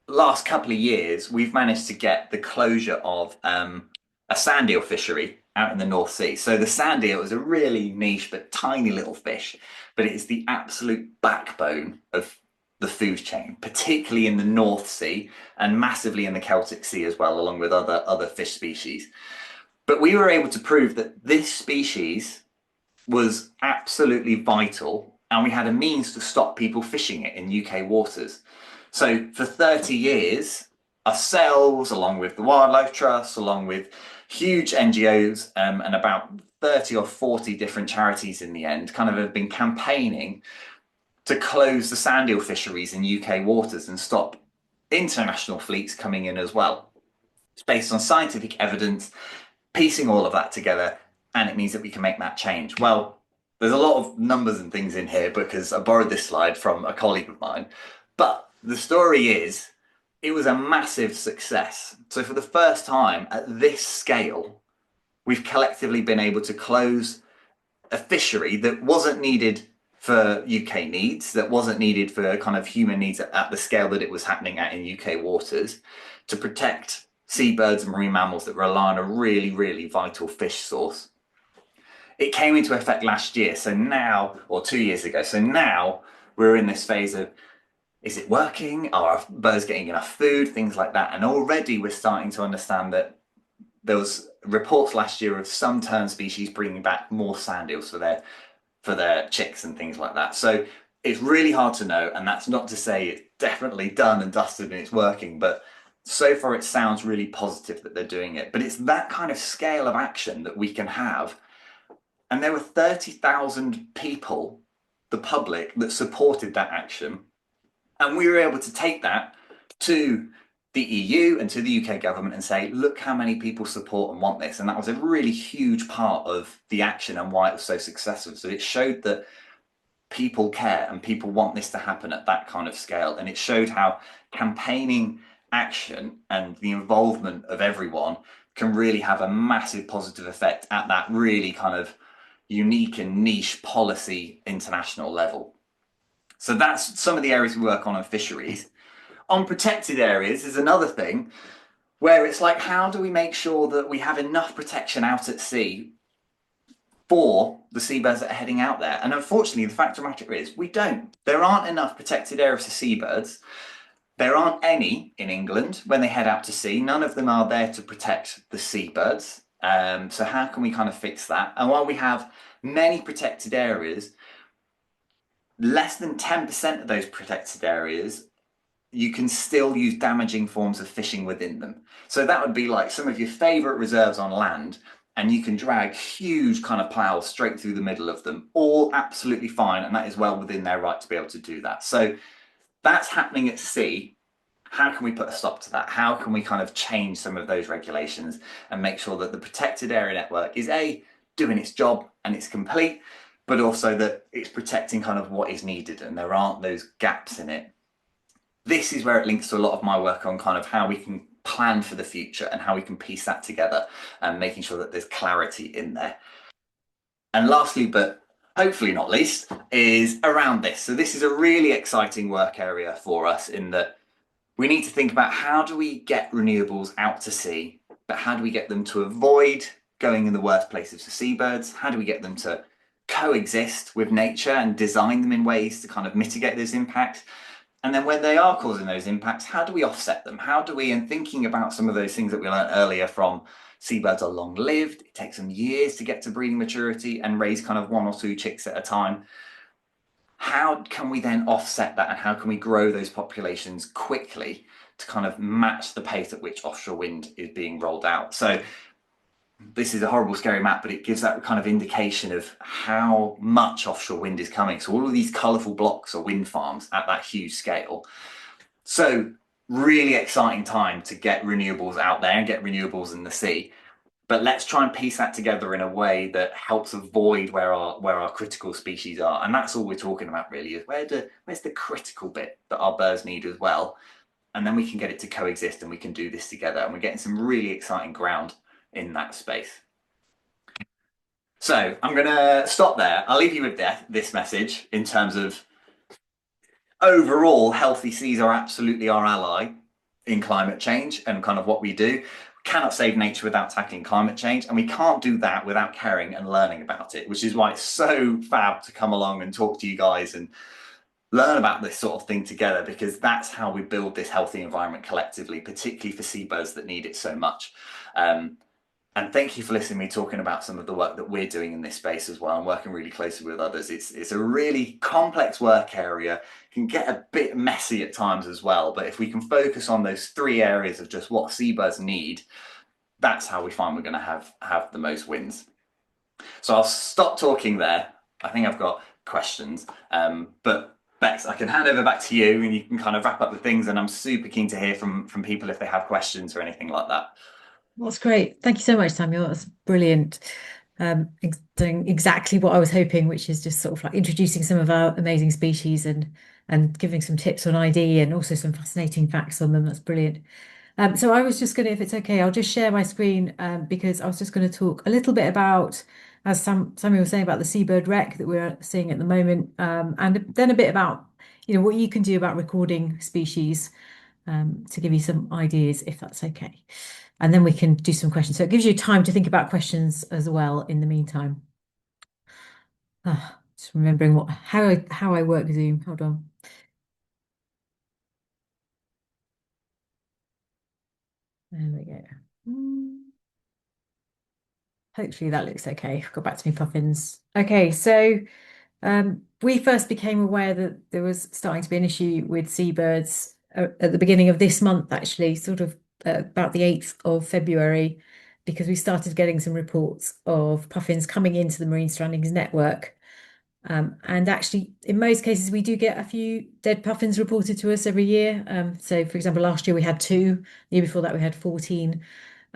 last couple of years, we've managed to get the closure of a sand eel fishery out in the North Sea. So the sand eel is a really niche but tiny little fish, but it is the absolute backbone of the food chain, particularly in the North Sea and massively in the Celtic Sea as well, along with other fish species. But we were able to prove that this species was absolutely vital, and we had a means to stop people fishing it in UK waters. So for 30 years, ourselves, along with the Wildlife Trust, along with huge NGOs and about 30 or 40 different charities in the end, kind of have been campaigning to close the sand eel fisheries in UK waters and stop international fleets coming in as well. It's based on scientific evidence, piecing all of that together, and it means that we can make that change. Well, there's a lot of numbers and things in here because I borrowed this slide from a colleague of mine, but the story is, it was a massive success. So for the first time at this scale, we've collectively been able to close a fishery that wasn't needed for UK needs, that wasn't needed for kind of human needs at the scale that it was happening at in UK waters, to protect seabirds and marine mammals that rely on a really, really vital fish source. it came into effect last year. So now, or 2 years ago. So now we're in this phase of, is it working? Are our birds getting enough food? Things like that. And already we're starting to understand that there was reports last year of some tern species bringing back more sand eels for their chicks and things like that. So it's really hard to know, and that's not to say it's definitely done and dusted and it's working, but so far it sounds really positive that they're doing it. But it's that kind of scale of action that we can have. And there were 30,000 people, the public, that supported that action. And we were able to take that to the EU and to the UK government and say, look how many people support and want this. And that was a really huge part of the action and why it was so successful. So it showed that people care and people want this to happen at that kind of scale. And it showed how campaigning action and the involvement of everyone can really have a massive positive effect at that really kind of unique and niche policy international level. So that's some of the areas we work on fisheries. On protected areas is another thing where it's like, how do we make sure that we have enough protection out at sea for the seabirds that are heading out there? And unfortunately, the fact of the matter is we don't. There aren't enough protected areas for seabirds. There aren't any in England when they head out to sea. None of them are there to protect the seabirds. So how can we kind of fix that? And while we have many protected areas, less than 10% of those protected areas, you can still use damaging forms of fishing within them. So that would be like some of your favorite reserves on land, and you can drag huge kind of plows straight through the middle of them, all absolutely fine. And that is well within their right to be able to do that. So that's happening at sea. How can we put a stop to that? How can we kind of change some of those regulations and make sure that the protected area network is doing its job and it's complete, but also that it's protecting kind of what is needed and there aren't those gaps in it. This is where it links to a lot of my work on kind of how we can plan for the future and how we can piece that together and making sure that there's clarity in there. And lastly, but hopefully not least, is around this. So this is a really exciting work area for us in that we need to think about how do we get renewables out to sea, but how do we get them to avoid going in the worst places for seabirds? How do we get them to coexist with nature and design them in ways to kind of mitigate those impacts? And then when they are causing those impacts, how do we offset them? How do we, and thinking about some of those things that we learned earlier from seabirds are long lived, it takes them years to get to breeding maturity and raise kind of 1 or 2 chicks at a time. How can we then offset that and how can we grow those populations quickly to kind of match the pace at which offshore wind is being rolled out? So this is a horrible, scary map, but it gives that kind of indication of how much offshore wind is coming. So all of these colourful blocks are wind farms at that huge scale. So really exciting time to get renewables out there and get renewables in the sea. But let's try and piece that together in a way that helps avoid where our critical species are. And that's all we're talking about really, is where's the critical bit that our birds need as well. And then we can get it to coexist and we can do this together. And we're getting some really exciting ground in that space. So I'm going to stop there. I'll leave you with this message in terms of overall, healthy seas are absolutely our ally in climate change and kind of what we do. We cannot save nature without tackling climate change, and we can't do that without caring and learning about it, which is why it's so fab to come along and talk to you guys and learn about this sort of thing together, because that's how we build this healthy environment collectively, particularly for seabirds that need it so much. And thank you for listening to me talking about some of the work that we're doing in this space as well and working really closely with others. It's a really complex work area, can get a bit messy at times as well, but if we can focus on those 3 areas of just what seabirds need, that's how we find we're going to have the most wins. So I'll stop talking there. I think I've got questions, but Bex, I can hand over back to you and you can kind of wrap up the things, and I'm super keen to hear from people if they have questions or anything like that.
That's great. Thank you so much, Samuel. That's brilliant. Doing exactly what I was hoping, which is just sort of like introducing some of our amazing species and giving some tips on ID and also some fascinating facts on them. That's brilliant. So I was just going to, if it's okay, I'll just share my screen because I was just going to talk a little bit about, as Samuel was saying, about the seabird wreck that we're seeing at the moment, and then a bit about, what you can do about recording species to give you some ideas, if that's okay. And then we can do some questions. So it gives you time to think about questions as well in the meantime. Just remembering how I work Zoom. Hold on. There we go. Mm, Hopefully that looks okay. Got back to me puffins. Okay, so we first became aware that there was starting to be an issue with seabirds at the beginning of this month, actually, sort of about the 8th of February, because we started getting some reports of puffins coming into the marine strandings network. And actually, in most cases, we do get a few dead puffins reported to us every year. So, for example, last year we had two. The year before that, we had 14.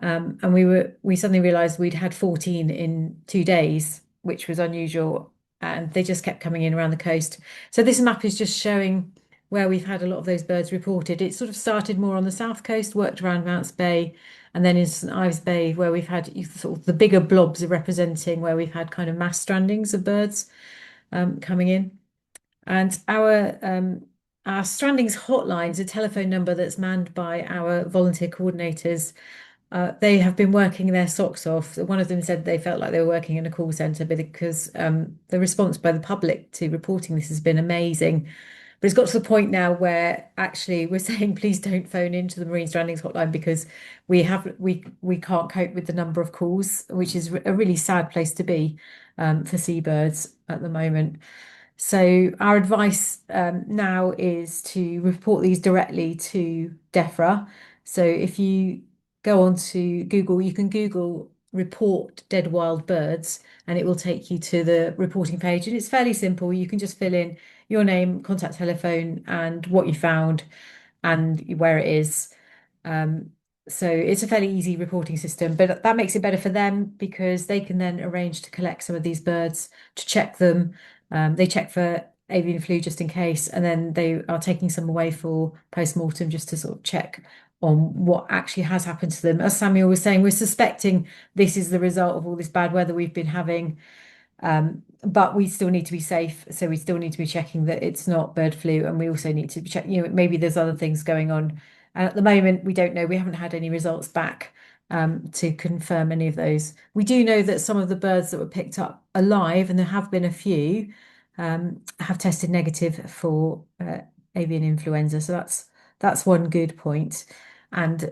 And we suddenly realized we'd had 14 in 2 days, which was unusual. And they just kept coming in around the coast. So this map is just showing where we've had a lot of those birds reported. It sort of started more on the south coast, worked around Mounts Bay, and then in St Ives Bay, where we've had sort of the bigger blobs are representing where we've had kind of mass strandings of birds coming in. And our strandings hotline is a telephone number that's manned by our volunteer coordinators. They have been working their socks off. One of them said they felt like they were working in a call centre because the response by the public to reporting this has been amazing. But it's got to the point now where actually we're saying please don't phone into the Marine Strandings hotline because we can't cope with the number of calls, which is a really sad place to be for seabirds at the moment. So our advice now is to report these directly to DEFRA. So if you go on to Google, you can Google report dead wild birds and it will take you to the reporting page. And it's fairly simple. You can just fill in your name, contact telephone, and what you found and where it is. Um, so it's a fairly easy reporting system, but that makes it better for them because they can then arrange to collect some of these birds to check them. They check for avian flu just in case, and then they are taking some away for post-mortem just to sort of check on what actually has happened to them. As Samuel was saying, we're suspecting this is the result of all this bad weather we've been having. But we still need to be safe, so we still need to be checking that it's not bird flu, and we also need to be checking, maybe there's other things going on. And at the moment, we don't know. We haven't had any results back to confirm any of those. We do know that some of the birds that were picked up alive, and there have been a few, have tested negative for avian influenza. So that's one good point. And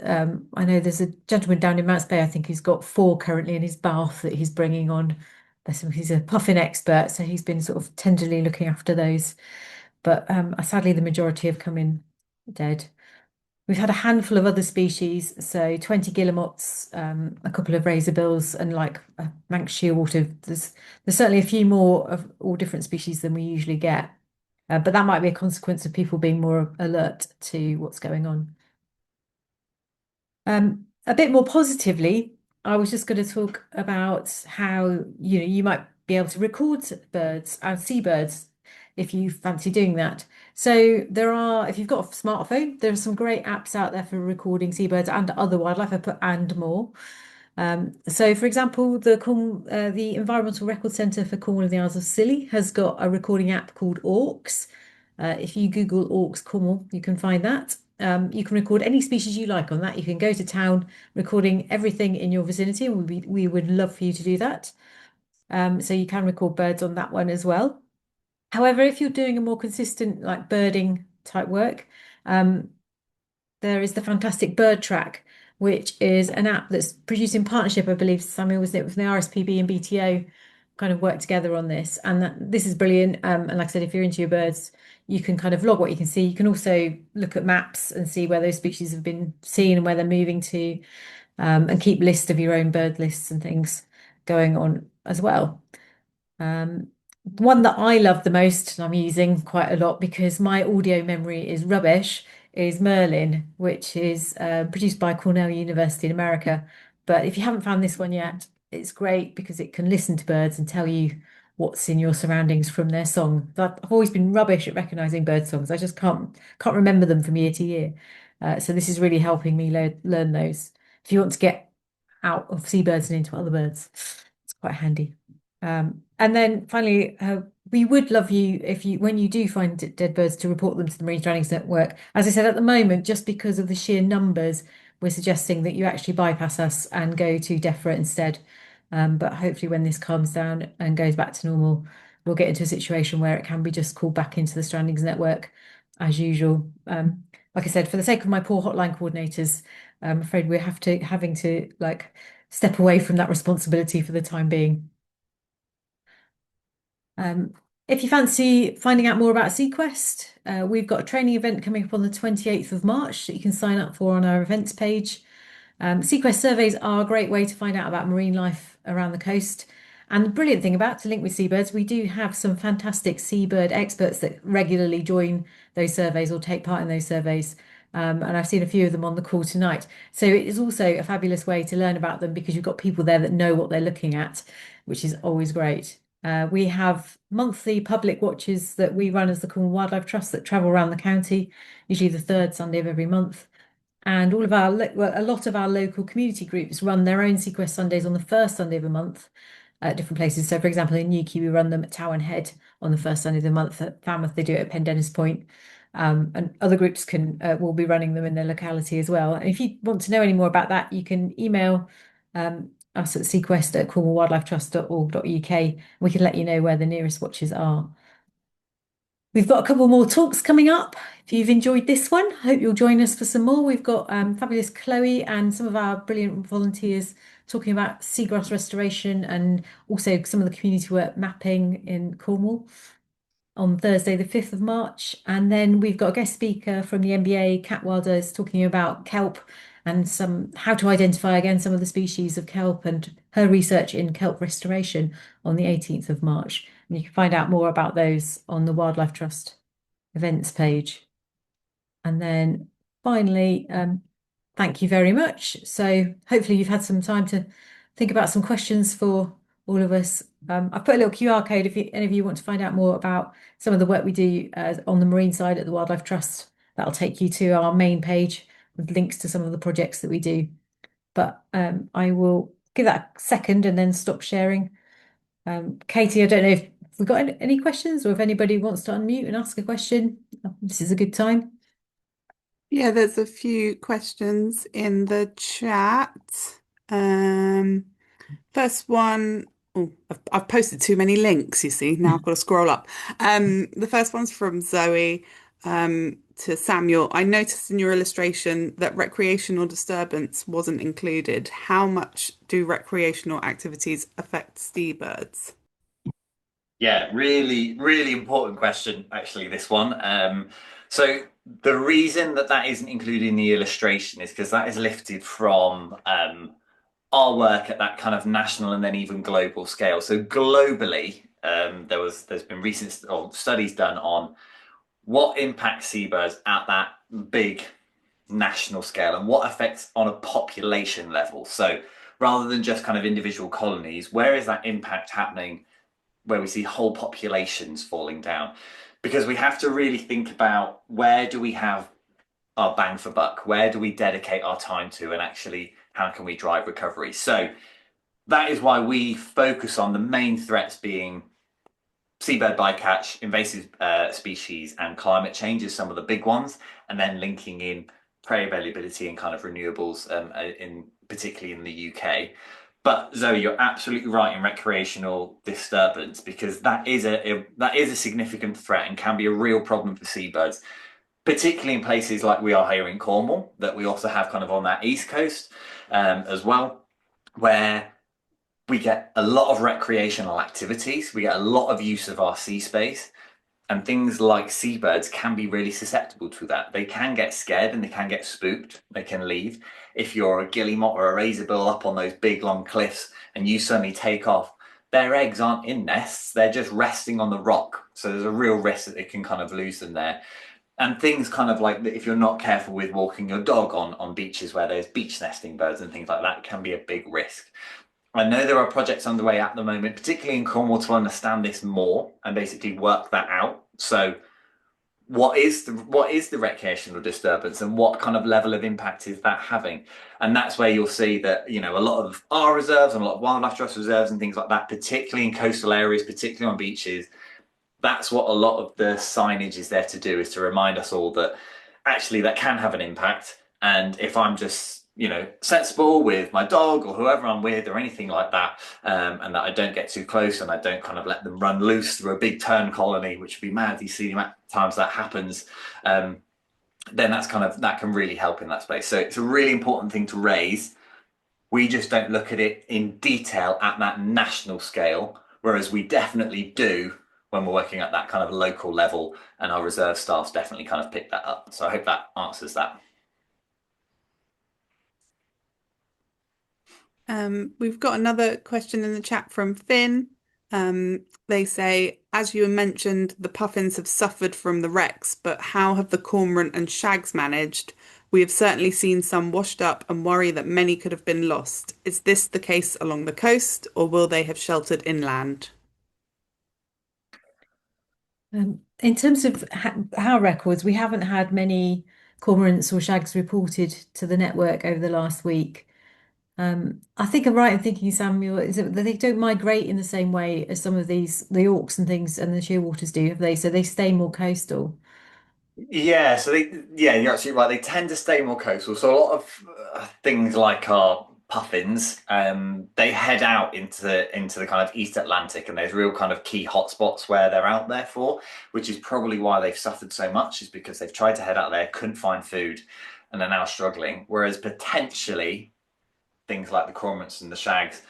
I know there's a gentleman down in Mounts Bay, I think, who's got four currently in his bath that he's bringing on. He's a puffin expert, so he's been sort of tenderly looking after those. But sadly, the majority have come in dead. We've had a handful of other species, so 20 guillemots, a couple of razorbills, and like Manx shearwater. There's certainly a few more of all different species than we usually get, but that might be a consequence of people being more alert to what's going on. A bit more positively, I was just going to talk about how you might be able to record birds and seabirds if you fancy doing that. So if you've got a smartphone, there are some great apps out there for recording seabirds and other wildlife. I put and more. So, for example, the Environmental Record Centre for Cornwall and the Isles of Scilly has got a recording app called Orcs. If you Google Orcs Cornwall, you can find that. You can record any species you like on that. You can go to town recording everything in your vicinity. We would love for you to do that. So you can record birds on that one as well. However, if you're doing a more consistent like birding type work, um, there is the fantastic Bird Track, which is an app that's produced in partnership, I believe, Samuel, was it with the RSPB and BTO kind of work together on this. And this is brilliant. And like I said, if you're into your birds, you can kind of log what you can see. You can also look at maps and see where those species have been seen and where they're moving to, and keep lists of your own bird lists and things going on as well. One that I love the most, and I'm using quite a lot because my audio memory is rubbish, is Merlin, which is produced by Cornell University in America. But if you haven't found this one yet, it's great because it can listen to birds and tell you what's in your surroundings from their song. I've always been rubbish at recognizing bird songs. I just can't remember them from year to year. So this is really helping me learn those. If you want to get out of seabirds and into other birds, it's quite handy. And then finally, we would love you if when you do find dead birds, to report them to the Marine Strandings Network. As I said, at the moment, just because of the sheer numbers, we're suggesting that you actually bypass us and go to DEFRA instead. But hopefully when this calms down and goes back to normal, we'll get into a situation where it can be just called back into the strandings network as usual. Like I said, for the sake of my poor hotline coordinators, I'm afraid we're having to like step away from that responsibility for the time being. Um, if you fancy finding out more about Sequest, we've got a training event coming up on the 28th of March that you can sign up for on our events page. Sequest surveys are a great way to find out about marine life around the coast. And the brilliant thing about To Link with Seabirds, we do have some fantastic seabird experts that regularly join those surveys or take part in those surveys. And I've seen a few of them on the call tonight. So it is also a fabulous way to learn about them because you've got people there that know what they're looking at, which is always great. We have monthly public watches that we run as the Cornwall Wildlife Trust that travel around the county, usually the third Sunday of every month. And all of our, well, a lot of our local community groups run their own Sequest Sundays on the first Sunday of the month at different places. So, for example, in Newquay, we run them at Towan Head on the first Sunday of the month. At Falmouth, they do it at Pendennis Point. And other groups will be running them in their locality as well. And if you want to know any more about that, you can email us at sequest@cornwallwildlifetrust.org.uk. We can let you know where the nearest watches are. We've got a couple more talks coming up. If you've enjoyed this one, hope you'll join us for some more. We've got fabulous Chloe and some of our brilliant volunteers talking about seagrass restoration and also some of the community work mapping in Cornwall on Thursday, the 5th of March. And then we've got a guest speaker from the NBA, Kat Wilders, talking about kelp and some how to identify again some of the species of kelp and her research in kelp restoration on the 18th of March. And you can find out more about those on the Wildlife Trust events page. And then finally, thank you very much. So hopefully you've had some time to think about some questions for all of us. I've put a little QR code if any of you want to find out more about some of the work we do on the marine side at the Wildlife Trust. That'll take you to our main page with links to some of the projects that we do. But I will give that a second and then stop sharing. Katie, I don't know if we've got any questions or if anybody wants to unmute and ask a question. This is a good time.
Yeah, there's a few questions in the chat. First one, oh, I've posted too many links, you see. Now I've got to scroll up. The first one's from Zoe to Samuel. I noticed in your illustration that recreational disturbance wasn't included. How much do recreational activities affect seabirds?
Yeah, really, really important question, actually, this one. So the reason that that isn't included in the illustration is because that is lifted from our work at that kind of national and then even global scale. So globally, there's been recent studies done on what impacts seabirds at that big national scale and what affects on a population level. So rather than just kind of individual colonies, where is that impact happening where we see whole populations falling down? Because we have to really think about where do we have our bang for buck? Where do we dedicate our time to? And actually, how can we drive recovery? So that is why we focus on the main threats being seabird bycatch, invasive species, and climate change as some of the big ones, and then linking in prey availability and kind of renewables, particularly in the UK. But Zoe, you're absolutely right in recreational disturbance because that is a significant threat and can be a real problem for seabirds, particularly in places like we are here in Cornwall, that we also have kind of on that east coast as well, where we get a lot of recreational activities, we get a lot of use of our sea space, and things like seabirds can be really susceptible to that. They can get scared and they can get spooked. They can leave. If you're a guillemot or a razorbill up on those big long cliffs and you suddenly take off, their eggs aren't in nests, they're just resting on the rock. So there's a real risk that they can kind of lose them there. And things kind of like if you're not careful with walking your dog on beaches where there's beach nesting birds and things like that, can be a big risk. I know there are projects underway at the moment, particularly in Cornwall, to understand this more and basically work that out. So what is the recreational disturbance and what kind of level of impact is that having? And that's where you'll see that, a lot of our reserves and a lot of wildlife trust reserves and things like that, particularly in coastal areas, particularly on beaches, that's what a lot of the signage is there to do, is to remind us all that actually that can have an impact. And if I'm just sensible with my dog or whoever I'm with or anything like that, and that I don't get too close and I don't kind of let them run loose through a big tern colony, which would be mad. You see the amount of times that happens. Then that can really help in that space. So it's a really important thing to raise. We just don't look at it in detail at that national scale, whereas we definitely do when we're working at that kind of local level, and our reserve staffs definitely kind of pick that up. So I hope that answers that.
We've got another question in the chat from Finn. They say, as you mentioned, the puffins have suffered from the wrecks, but how have the cormorant and shags managed? We have certainly seen some washed up and worry that many could have been lost. Is this the case along the coast, or will they have sheltered inland?
In terms of our records, we haven't had many cormorants or shags reported to the network over the last week. I think I'm right in thinking, Samuel, is that they don't migrate in the same way as some of the auks and things and the shearwaters do, have they? So they stay more coastal.
Yeah, yeah, you're absolutely right. They tend to stay more coastal. So a lot of things like our puffins, they head out into the kind of East Atlantic, and there's real kind of key hotspots where they're out there for, which is probably why they've suffered so much, is because they've tried to head out there, couldn't find food, and are now struggling. Whereas potentially things like the cormorants and the shags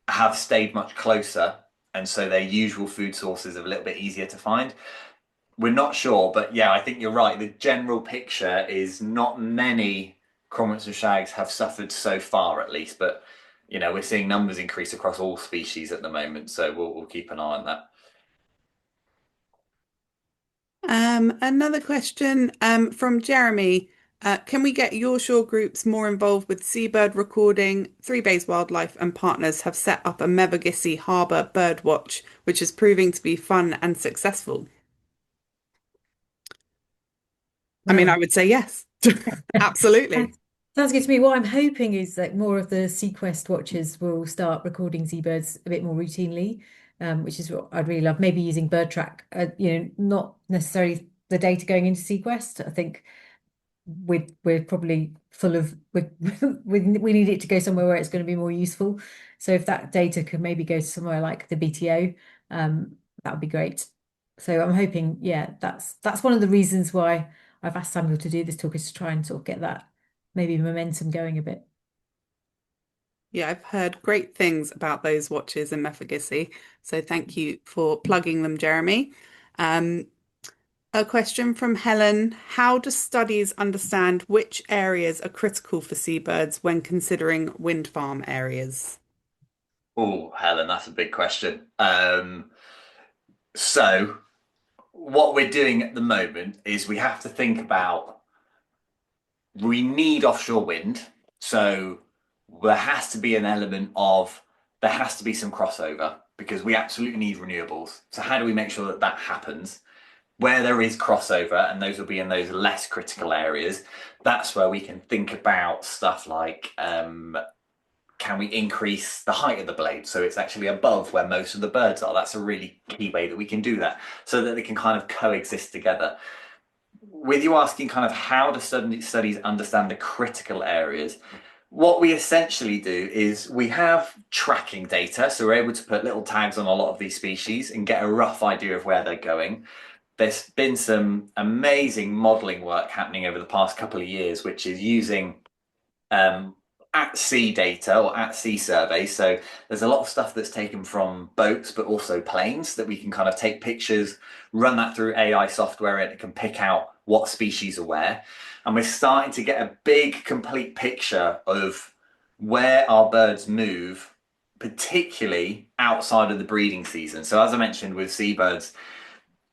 have stayed much closer, and so their usual food sources are a little bit easier to find. We're not sure, but yeah, I think you're right. The general picture is not many cormorants and shags have suffered so far, at least. But we're seeing numbers increase across all species at the moment, so we'll keep an eye on that.
Another question from Jeremy. Can we get your shore groups more involved with seabird recording? Three Bays Wildlife and partners have set up a Mevagissey Harbour bird watch, which is proving to be fun and successful. I mean, I would say yes. Absolutely.
Sounds good to me. What I'm hoping is that more of the Sequest watchers will start recording seabirds a bit more routinely, which is what I'd really love. Maybe using bird track, not necessarily the data going into Sequest. I think we're probably full of we need it to go somewhere where it's going to be more useful. So if that data could maybe go to somewhere like the BTO, that would be great. So I'm hoping, yeah, that's one of the reasons why I've asked Samuel to do this talk, is to try and sort of get that maybe momentum going a bit.
Yeah, I've heard great things about those watches in Mevagissey. So thank you for plugging them, Jeremy. A question from Helen. How do studies understand which areas are critical for seabirds when considering wind farm areas?
Oh, Helen, that's a big question. So what we're doing at the moment is we have to think about, we need offshore wind. So there has to be an element of, there has to be some crossover, because we absolutely need renewables. So how do we make sure that that happens? Where there is crossover, and those will be in those less critical areas, that's where we can think about stuff like, can we increase the height of the blade so it's actually above where most of the birds are? That's a really key way that we can do that, so that they can kind of coexist together. With you asking kind of how do studies understand the critical areas, what we essentially do is we have tracking data, so we're able to put little tags on a lot of these species and get a rough idea of where they're going. There's been some amazing modeling work happening over the past couple of years, which is using at sea data or at sea surveys. So there's a lot of stuff that's taken from boats, but also planes, that we can kind of take pictures, run that through AI software, and it can pick out what species are where. And we're starting to get a big, complete picture of where our birds move, particularly outside of the breeding season. So as I mentioned with seabirds,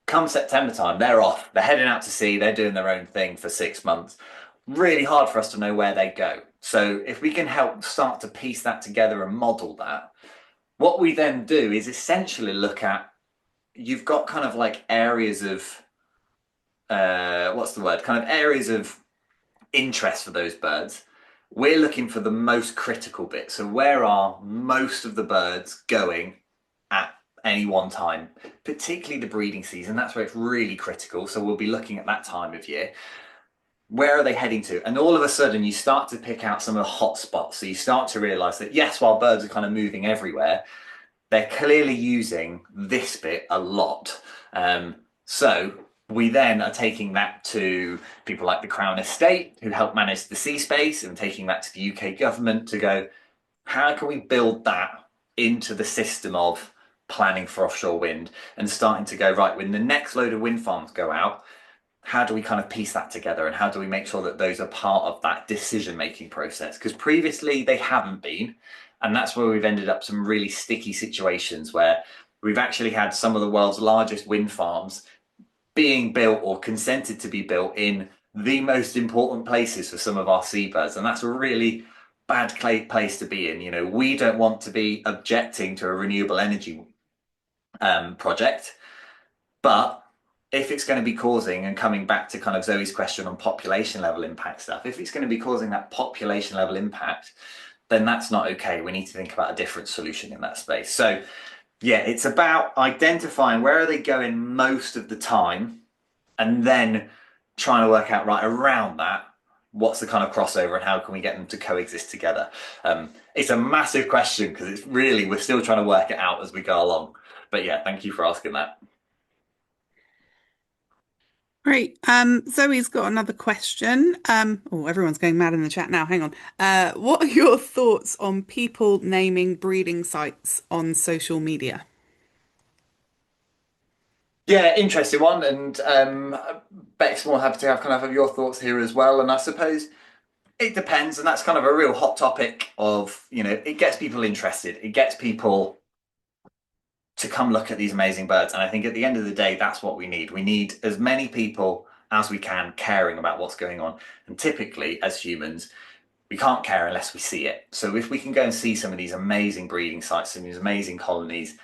come September time, they're off. They're heading out to sea. They're doing their own thing for 6 months. Really hard for us to know where they go. So if we can help start to piece that together and model that, what we then do is essentially look at, you've got kind of like areas of, what's the word? Kind of areas of interest for those birds. We're looking for the most critical bit. So where are most of the birds going at any one time, particularly the breeding season? That's where it's really critical. So we'll be looking at that time of year. where are they heading to? And all of a sudden you start to pick out some of the hot spots. So you start to realize that yes, while birds are kind of moving everywhere, they're clearly using this bit a lot. So we then are taking that to people like the Crown Estate, who help manage the sea space, and taking that to the UK government to go, how can we build that into the system of planning for offshore wind, and starting to go, right, when the next load of wind farms go out, how do we kind of piece that together, and how do we make sure that those are part of that decision making process? Because previously they haven't been, and that's where we've ended up some really sticky situations where we've actually had some of the world's largest wind farms being built or consented to be built in the most important places for some of our seabirds, and that's a really bad place to be in. You know, we don't want to be objecting to a renewable energy project, but if it's going to be causing, and coming back to kind of Zoe's question on population level impact stuff, if it's going to be causing that population level impact, then that's not okay. We need to think about a different solution in that space. So yeah, it's about identifying where are they going most of the time, and then trying to work out, right, around that, what's the kind of crossover and how can we get them to coexist together? It's a massive question because it's really, we're still trying to work it out as we go along. But yeah, thank you for asking that.
Great. Zoe's got another question. Oh, everyone's going mad in the chat now. Hang on. What are your thoughts on people naming breeding sites on social media?
Yeah, interesting one. And Beck's more happy to have kind of your thoughts here as well. And I suppose it depends. And that's kind of a real hot topic of, you know, it gets people interested. It gets people to come look at these amazing birds. And I think at the end of the day, that's what we need. We need as many people as we can caring about what's going on. And typically, as humans, we can't care unless we see it. So if we can go and see some of these amazing breeding sites and these amazing colonies,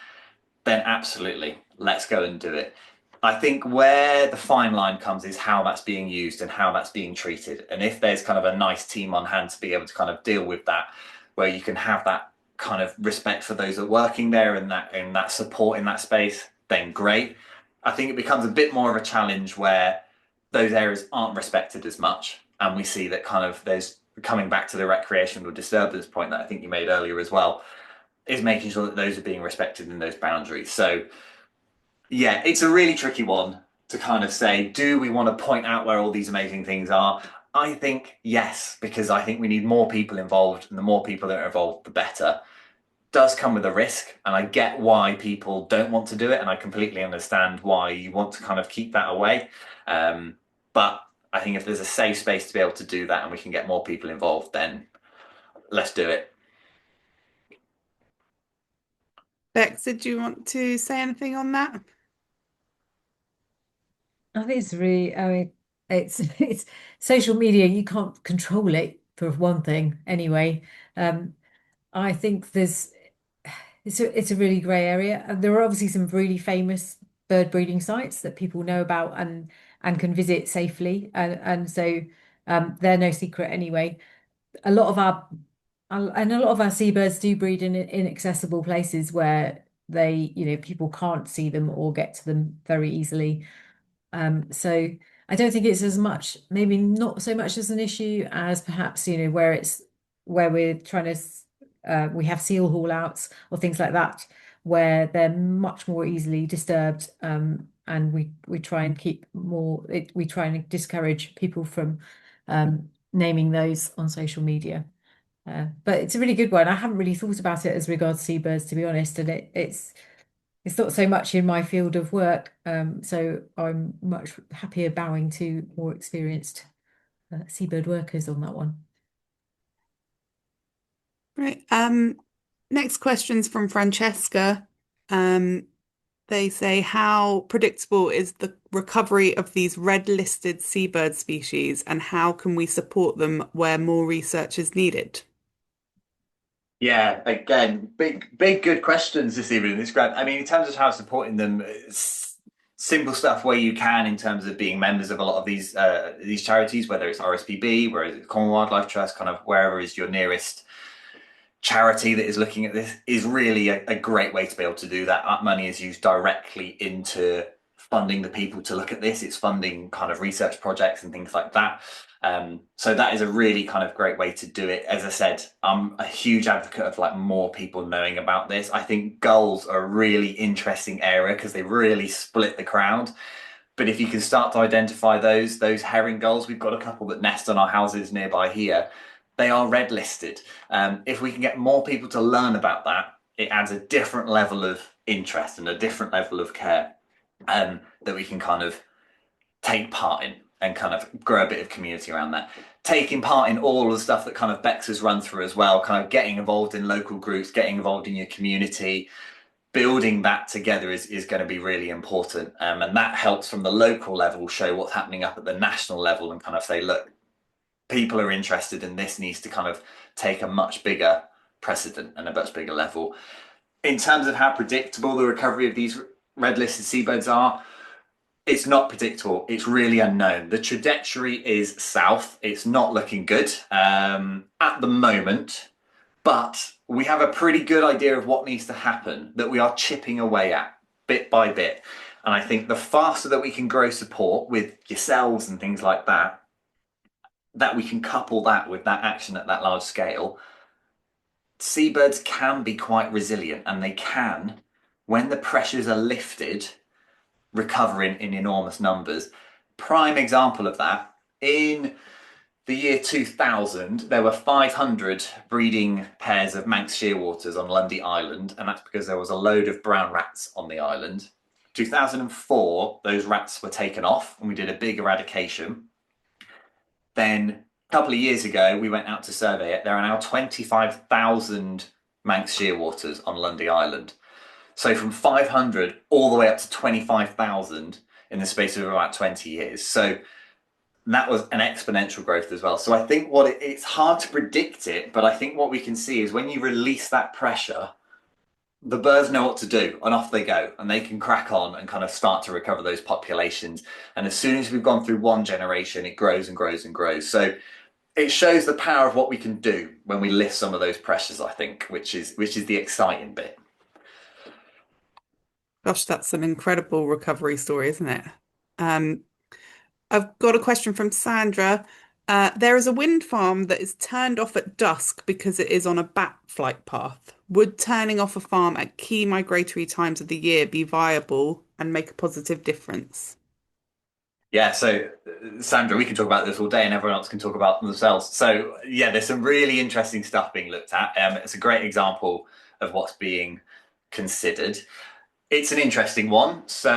then absolutely, let's go and do it. I think where the fine line comes is how that's being used and how that's being treated. And if there's kind of a nice team on hand to be able to kind of deal with that, where you can have that kind of respect for those that are working there and that support in that space, then great. I think it becomes a bit more of a challenge where those areas aren't respected as much, and we see that kind of there's coming back to the recreational disturbance point that I think you made earlier as well, is making sure that those are being respected in those boundaries. So yeah, it's a really tricky one to kind of say, do we want to point out where all these amazing things are? I think yes, because I think we need more people involved, and the more people that are involved, the better. Does come with a risk, and I get why people don't want to do it, and I completely understand why you want to kind of keep that away. But I think if there's a safe space to be able to do that and we can get more people involved, then let's do it.
Bex, did you want to say anything on that?
I think it's really, I mean, it's social media, you can't control it for one thing anyway. I think it's a really grey area. And there are obviously some really famous bird breeding sites that people know about and can visit safely. And so they're no secret anyway. A lot of our and a lot of our seabirds do breed in inaccessible places where people can't see them or get to them very easily. So I don't think it's as much, maybe not so much as an issue as perhaps, where we're trying to, we have seal haul outs or things like that, where they're much more easily disturbed. And we try and we try and discourage people from naming those on social media. But it's a really good one. I haven't really thought about it as regards seabirds, to be honest, and it's not so much in my field of work, so I'm much happier bowing to more experienced seabird workers on that one.
Right. Next question's from Francesca. They say, how predictable is the recovery of these red-listed seabird species, and how can we support them where more research is needed?
Yeah, again, big, good questions this evening. It's great. I mean, in terms of how supporting them, it's simple stuff where you can, in terms of being members of a lot of these charities, whether it's RSPB, whether it's Common Wildlife Trust, kind of wherever is your nearest charity that is looking at this, is really a great way to be able to do that. That money is used directly into funding the people to look at this. It's funding kind of research projects and things like that. So that is a really kind of great way to do it. As I said, I'm a huge advocate of like more people knowing about this. I think gulls are a really interesting area because they really split the crowd. But if you can start to identify those herring gulls, we've got a couple that nest on our houses nearby here. They are red listed. If we can get more people to learn about that, it adds a different level of interest and a different level of care that we can kind of take part in and kind of grow a bit of community around that. Taking part in all the stuff that kind of Bex has run through as well, kind of getting involved in local groups, getting involved in your community, building that together is going to be really important. And that helps from the local level show what's happening up at the national level and kind of say, look, people are interested in this, needs to kind of take a much bigger precedent and a much bigger level. In terms of how predictable the recovery of these red listed seabirds are, it's not predictable. It's really unknown. The trajectory is south. It's not looking good at the moment, but we have a pretty good idea of what needs to happen that we are chipping away at bit by bit. And I think the faster that we can grow support with yourselves and things like that, that we can couple that with that action at that large scale, seabirds can be quite resilient and they can, when the pressures are lifted, recover in enormous numbers. Prime example of that, in the year 2000, there were 500 breeding pairs of Manx shearwaters on Lundy Island, and that's because there was a load of brown rats on the island. 2004, those rats were taken off and we did a big eradication. Then a couple of years ago, we went out to survey it. There are now 25,000 Manx shearwaters on Lundy Island. So from 500 all the way up to 25,000 in the space of about 20 years. So that was an exponential growth as well. So I think it's hard to predict it, but I think what we can see is when you release that pressure, the birds know what to do and off they go and they can crack on and kind of start to recover those populations. And as soon as we've gone through one generation, it grows and grows and grows. So it shows the power of what we can do when we lift some of those pressures, I think, which is the exciting bit.
Gosh, that's an incredible recovery story, isn't it? I've got a question from Sandra. There is a wind farm that is turned off at dusk because it is on a bat flight path. Would turning off a farm at key migratory times of the year be viable and make a positive difference?
Yeah, so Sandra, we can talk about this all day and everyone else can talk about themselves. So yeah, there's some really interesting stuff being looked at. It's a great example of what's being considered. It's an interesting one. So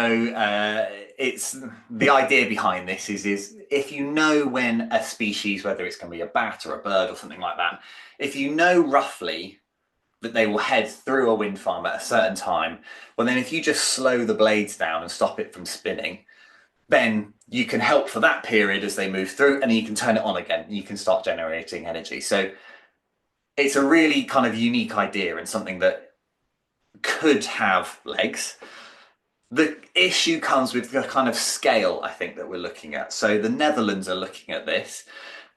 it's the idea behind this is if you know when a species, whether it's going to be a bat or a bird or something like that, if you know roughly that they will head through a wind farm at a certain time, well then if you just slow the blades down and stop it from spinning, then you can help for that period as they move through and then you can turn it on again and you can start generating energy. So it's a really kind of unique idea and something that could have legs. The issue comes with the kind of scale, I think, that we're looking at. So the Netherlands are looking at this,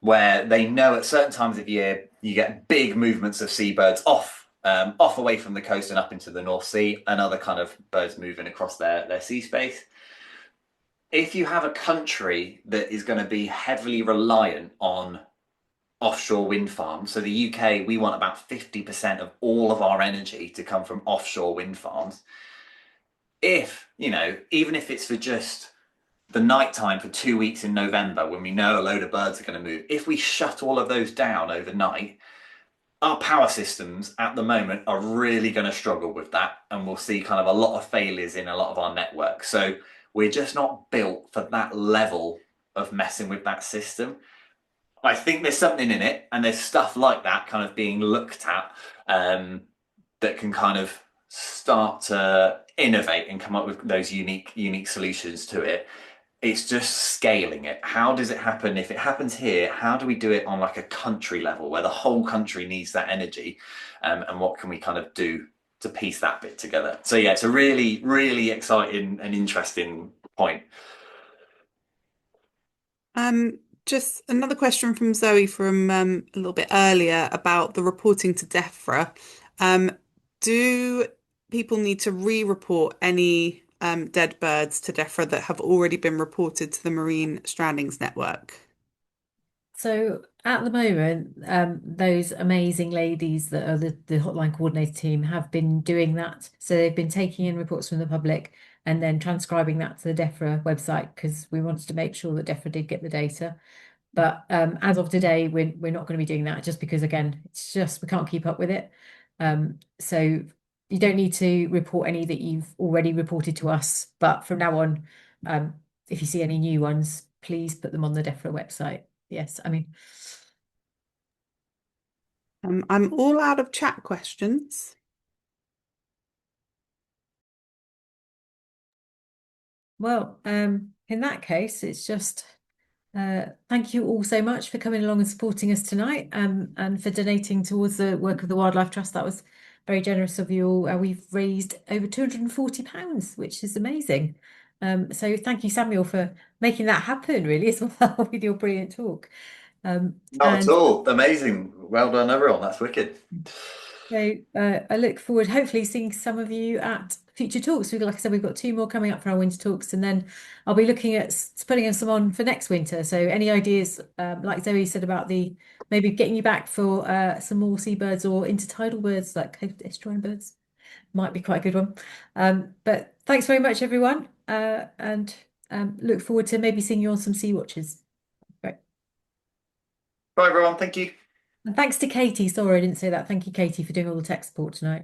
where they know at certain times of year you get big movements of seabirds off away from the coast and up into the North Sea, and other kind of birds moving across their sea space. If you have a country that is going to be heavily reliant on offshore wind farms. So the UK, we want about 50% of all of our energy to come from offshore wind farms. If, even if it's for just the nighttime for 2 weeks in November, when we know a load of birds are going to move, if we shut all of those down overnight, our power systems at the moment are really going to struggle with that. And we'll see kind of a lot of failures in a lot of our networks. So we're just not built for that level of messing with that system. I think there's something in it, and there's stuff like that kind of being looked at that can kind of start to innovate and come up with those unique solutions to it. It's just scaling it. How does it happen? If it happens here, how do we do it on like a country level where the whole country needs that energy? And what can we kind of do to piece that bit together? So yeah, it's a really, really exciting and interesting point.
Just another question from Zoe from a little bit earlier about the reporting to DEFRA. Do people need to re-report any dead birds to DEFRA that have already been reported to the Marine Strandings Network?
So at the moment, those amazing ladies that are the hotline coordinator team have been doing that. So they've been taking in reports from the public and then transcribing that to the DEFRA website because we wanted to make sure that DEFRA did get the data. But as of today, we're not going to be doing that just because, again, it's just we can't keep up with it. So you don't need to report any that you've already reported to us. But from now on, if you see any new ones, please put them on the DEFRA website. Yes, I mean,
I'm all out of chat questions.
well, in that case, it's just thank you all so much for coming along and supporting us tonight, and for donating towards the work of the Wildlife Trust. That was very generous of you all. We've raised over £240, which is amazing. So thank you, Samuel, for making that happen, really, as well, with your brilliant talk.
Not at all. Amazing. Well done, everyone. That's wicked.
So I look forward, hopefully, seeing some of you at future talks. Like I said, we've got 2 more coming up for our winter talks, and then I'll be looking at putting some on for next winter. So any ideas, like Zoe said about maybe getting you back for some more seabirds or intertidal birds like estuarine birds, might be quite a good one. But thanks very much, everyone, and look forward to maybe seeing you on some sea watches. Right.
Bye, everyone. Thank you.
And thanks to Katie. Sorry, I didn't say that. Thank you, Katie, for doing all the tech support tonight.